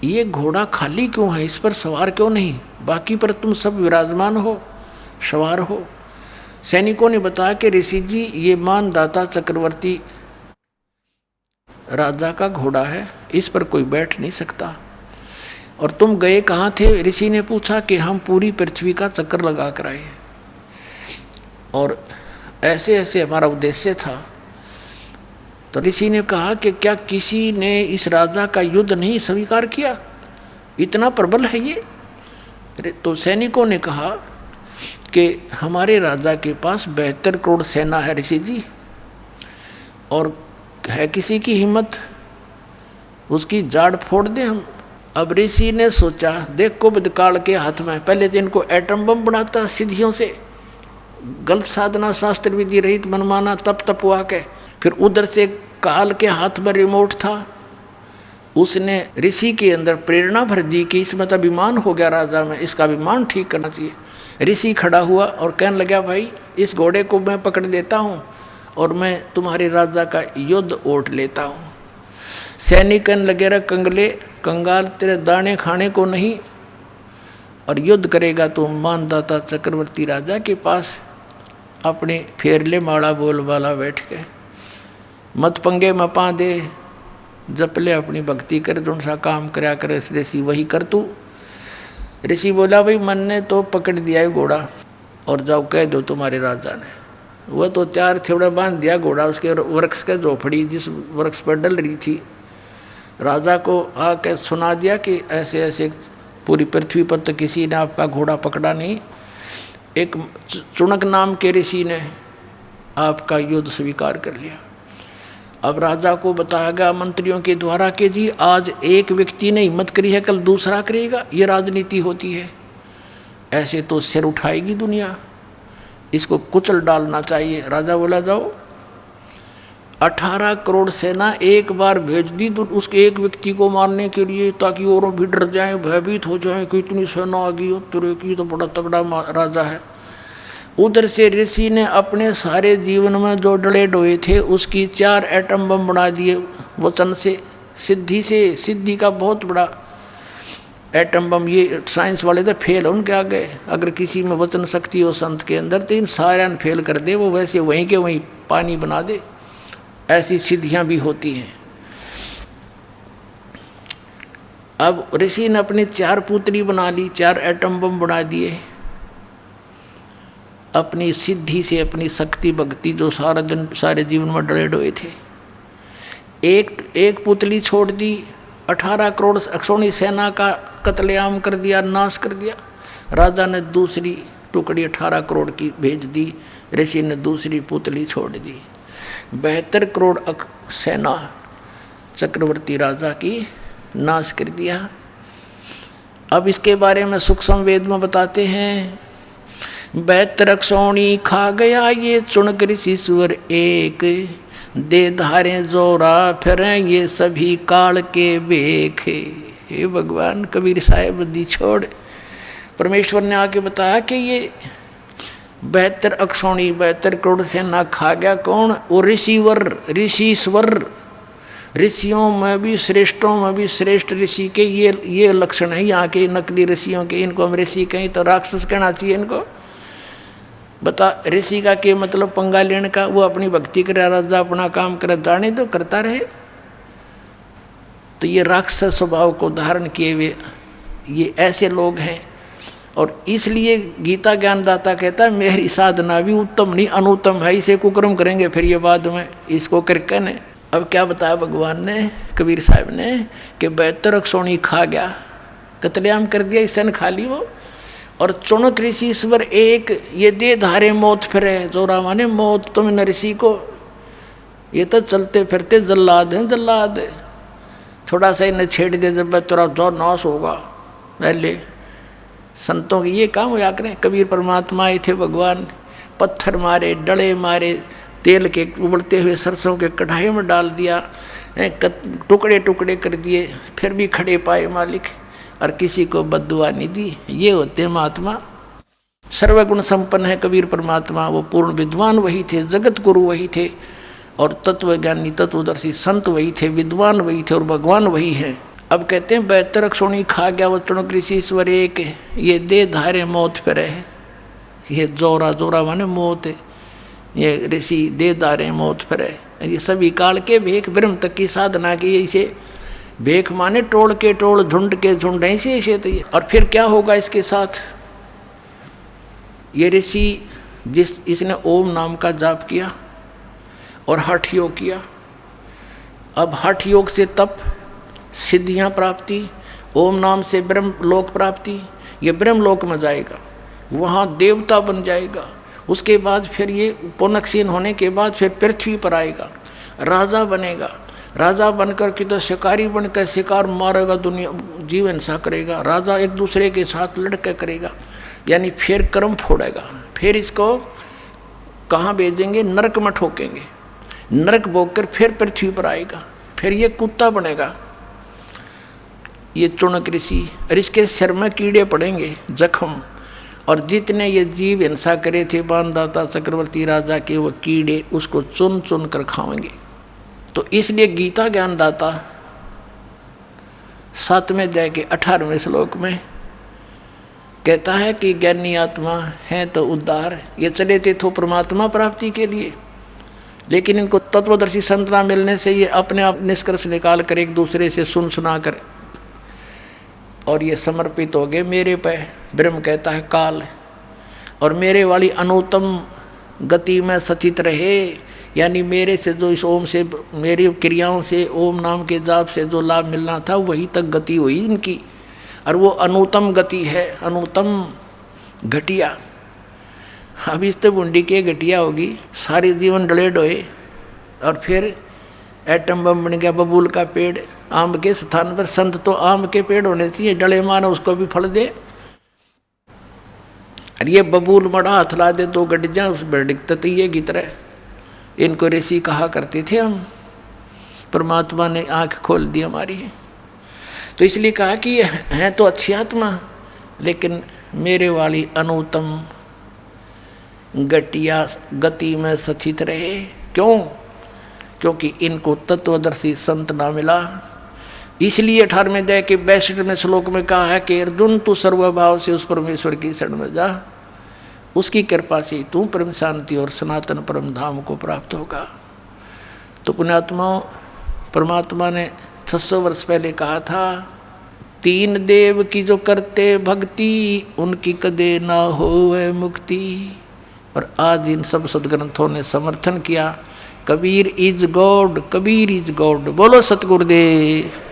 [SPEAKER 1] ये घोड़ा खाली क्यों है, इस पर सवार क्यों नहीं, बाकी पर तुम सब विराजमान हो, सवार हो। सैनिकों ने बताया कि ऋषि जी ये मानदाता चक्रवर्ती राजा का घोड़ा है, इस पर कोई बैठ नहीं सकता। और तुम गए कहाँ थे? ऋषि ने पूछा कि हम पूरी पृथ्वी का चक्कर लगा कर आए और ऐसे ऐसे हमारा उद्देश्य था। तो ऋषि ने कहा कि क्या किसी ने इस राजा का युद्ध नहीं स्वीकार किया, इतना प्रबल है ये। तो सैनिकों ने कहा कि हमारे राजा के पास 72 करोड़ सेना है ऋषि जी, और है किसी की हिम्मत उसकी जाड़ फोड़ दे हम। अब ऋषि ने सोचा, देख को बदकाल के हाथ में, पहले तो इनको एटम बम बनाता सिद्धियों से, गलत साधना शास्त्र विधि रहित मनमाना तप तपवा के, फिर उधर से काल के हाथ में रिमोट था, उसने ऋषि के अंदर प्रेरणा भर दी कि इसमें तो अभिमान हो गया राजा में, इसका अभिमान ठीक करना चाहिए। ऋषि खड़ा हुआ और कहने लगा, भाई इस घोड़े को मैं पकड़ देता हूँ और मैं तुम्हारे राजा का युद्ध ओट लेता हूँ। सैनिक कहने लगे, रे कंगले कंगाल, तेरे दाने खाने को नहीं, और युद्ध करेगा तो मानदाता चक्रवर्ती राजा के पास अपने फेरले माड़ा बोल वाला बैठ के, मत पंगे मपा दे, जपले अपनी भक्ति कर, जो सा काम कराया करे ऋषि वही कर तू। ऋषि बोला, भाई मन ने तो पकड़ दिया है घोड़ा, और जाओ कह दो तुम्हारे राजा ने। वह तो 4 थेवड़ा बांध दिया घोड़ा उसके वृक्ष के झोपड़ी जिस वृक्ष पर डल रही थी। राजा को आकर सुना दिया कि ऐसे ऐसे पूरी पृथ्वी पर तो किसी ने आपका घोड़ा पकड़ा नहीं, एक चुनक नाम के ऋषि ने आपका युद्ध स्वीकार कर लिया। अब राजा को बताया गया मंत्रियों के द्वारा कि जी आज एक व्यक्ति ने हिम्मत करी है, कल दूसरा करेगा, ये राजनीति होती है, ऐसे तो सिर उठाएगी दुनिया, इसको कुचल डालना चाहिए। राजा बोला, जाओ 18 करोड़ सेना एक बार भेज दी तो उसके एक व्यक्ति को मारने के लिए, ताकि और भी डर जाएं, भयभीत हो जाएं कि इतनी सेना आ गई हो, तेरे की तो बड़ा तगड़ा राजा है। उधर से ऋषि ने अपने सारे जीवन में जो डले डोए थे उसकी 4 एटम बम बना दिए वचन से, सिद्धि का बहुत बड़ा एटम बम। ये साइंस वाले तो फेल है उनके आगे, अगर किसी में वचन शक्ति हो संत के अंदर तो इन सारे फेल कर दे, वो वैसे वहीं के वहीं पानी बना दे, ऐसी सिद्धियां भी होती हैं। अब ऋषि ने अपनी 4 पुतली बना ली, 4 एटम बम बना दिए, अपनी सिद्धि से, अपनी शक्ति भक्ति जो सारा दिन सारे जीवन में डरे डोए थे। एक पुतली छोड़ दी, 18 करोड़ अक्षौणी सेना का कत्लेआम कर दिया, नाश कर दिया। राजा ने दूसरी टुकड़ी 18 करोड़ की भेज दी, ऋषि ने दूसरी पुतली छोड़ दी। 72 करोड़ सेना चक्रवर्ती राजा की नाश कर दिया। अब इसके बारे में सूक्ष्म वेद में बताते हैं, 72 अक्षौणी खा गया ये चुनक ऋषिश्वर एक, दे धारे जोरा फिर ये सभी काल के बेख। हे भगवान, कबीर साहेब बुद्धि छोड़, परमेश्वर ने आके बताया कि ये 72 अक्षौणी 72 करोड़ सेना खा गया कौन? वो ऋषीश्वर, ऋषियों में भी श्रेष्ठों में भी श्रेष्ठ ऋषि के ये लक्षण है यहाँ के नकली ऋषियों के। इनको हम ऋषि कहीं तो राक्षस कहना चाहिए इनको। बता, ऋषि का के मतलब पंगा लेने का, वो अपनी भक्ति करे, राजा अपना काम करे, जाने तो करता रहे। तो ये राक्षस स्वभाव को धारण किए हुए ये ऐसे लोग हैं। और इसलिए गीता ज्ञानदाता कहता है मेरी साधना भी उत्तम नहीं अनुत्तम है, इसे कुकर्म करेंगे फिर ये बाद में, इसको करके ने। अब क्या बताया भगवान ने, कबीर साहब ने, कि 72 अक्षौणी खा गया, कत्लेआम कर दिया, सन खा ली वो। और चुनक ऋषिश्वर एक, ये दे धारे मौत फिरे, जोरा माने मौत। तुम न ऋषि को, ये तो चलते फिरते जल्लाद हैं, जल्लाद। थोड़ा सा इन्हें छेड़ दे जब तेरा जो नाश होगा, पहले संतों के ये काम होया करें। कबीर परमात्मा आए थे भगवान, पत्थर मारे, डले मारे, तेल के उबलते हुए सरसों के कढ़ाई में डाल दिया, टुकड़े टुकड़े कर दिए, फिर भी खड़े पाए मालिक, और किसी को बद्दुआ नहीं दी। ये होते महात्मा, सर्वगुण संपन्न है कबीर परमात्मा। वो पूर्ण विद्वान वही थे, जगत गुरु वही थे, और तत्वज्ञानी तत्वदर्शी संत वही थे, विद्वान वही थे, और भगवान वही है। अब कहते हैं 72 अक्षोणी खा गया वो चुनक ऋषि ईश्वर एक, ये दे धारे मौत फिर है, ये जोरा जोरा माने मौत है, ये ऋषि दे धारे मौत फिर है। ये सभी काल के भेख ब्रह्म तक की साधना की, ऐसे भेख माने टोल के टोल, झुंड के झुंड, ऐसे ऐसे तो ये। और फिर क्या होगा इसके साथ? ये ऋषि इसने ओम नाम का जाप किया और हठ योग किया। अब हठ योग से तप, सिद्धियां प्राप्ति, ओम नाम से ब्रह्म लोक प्राप्ति, ये ब्रह्म लोक में जाएगा, वहाँ देवता बन जाएगा। उसके बाद फिर ये पुनक्षीण होने के बाद फिर पृथ्वी पर आएगा, राजा बनेगा। राजा बनकर के तो शिकारी बनकर शिकार मारेगा, दुनिया जीव हिंसा करेगा, राजा एक दूसरे के साथ लड़के करेगा, यानी फिर कर्म फोड़ेगा। फिर इसको कहाँ भेजेंगे? नरक में ठोकेंगे, नरक भोग कर फिर पृथ्वी पर आएगा, फिर ये कुत्ता बनेगा ये चुनक ऋषि। और इसके सिर में कीड़े पड़ेंगे, जख्म, और जितने ये जीव हिंसा करे थे बाणदाता चक्रवर्ती राजा के, वो कीड़े उसको चुन चुन कर खाएंगे। तो इसलिए गीता ज्ञानदाता 7वें अध्याय के 18वें श्लोक में कहता है कि ज्ञानी आत्मा है तो उद्धार। ये चले थे तो परमात्मा प्राप्ति के लिए, लेकिन इनको तत्वदर्शी संत ना मिलने से ये अपने आप निष्कर्ष निकाल कर एक दूसरे से सुना कर और ये समर्पित हो गए मेरे पे। ब्रह्म कहता है काल, और मेरे वाली अनुत्तम गति में सचित रहे, यानी मेरे से जो इस ओम से, मेरी क्रियाओं से, ओम नाम के जाप से जो लाभ मिलना था वही तक गति हुई इनकी। और वो अनुत्तम गति है, अनुत्तम घटिया। अब इस तो बुंडी के घटिया होगी, सारे जीवन डले डोए, और फिर एटम बम बन गया बबूल का पेड़। आम के स्थान पर संत तो आम के पेड़ होने चाहिए, डले माना उसको भी फल दे। और ये बबूल मड़ा हाथ ला दे तो गट जाए, उस बड़िकता तो ये की तरह। इनको ऋषि कहा करते थे हम, परमात्मा ने आंख खोल दी हमारी। तो इसलिए कहा कि हैं तो अच्छी आत्मा, लेकिन मेरे वाली अनुत्तम घटिया गति में सचित रहे। क्यों? क्योंकि इनको तत्वदर्शी संत ना मिला। इसलिए 18वें अध्याय के 62वें श्लोक में कहा है कि अर्जुन तू सर्वभाव से उस परमेश्वर की शरण में जा, उसकी कृपा से तू परम शांति और सनातन परम धाम को प्राप्त होगा। तो पुण्यात्माओं, परमात्मा ने 600 वर्ष पहले कहा था, 3 देव की जो करते भक्ति उनकी कदे ना होवे मुक्ति। और आज इन सब सदग्रंथों ने समर्थन किया, Kabir is God, Kabir is God. बोलो सतगुरुदेव।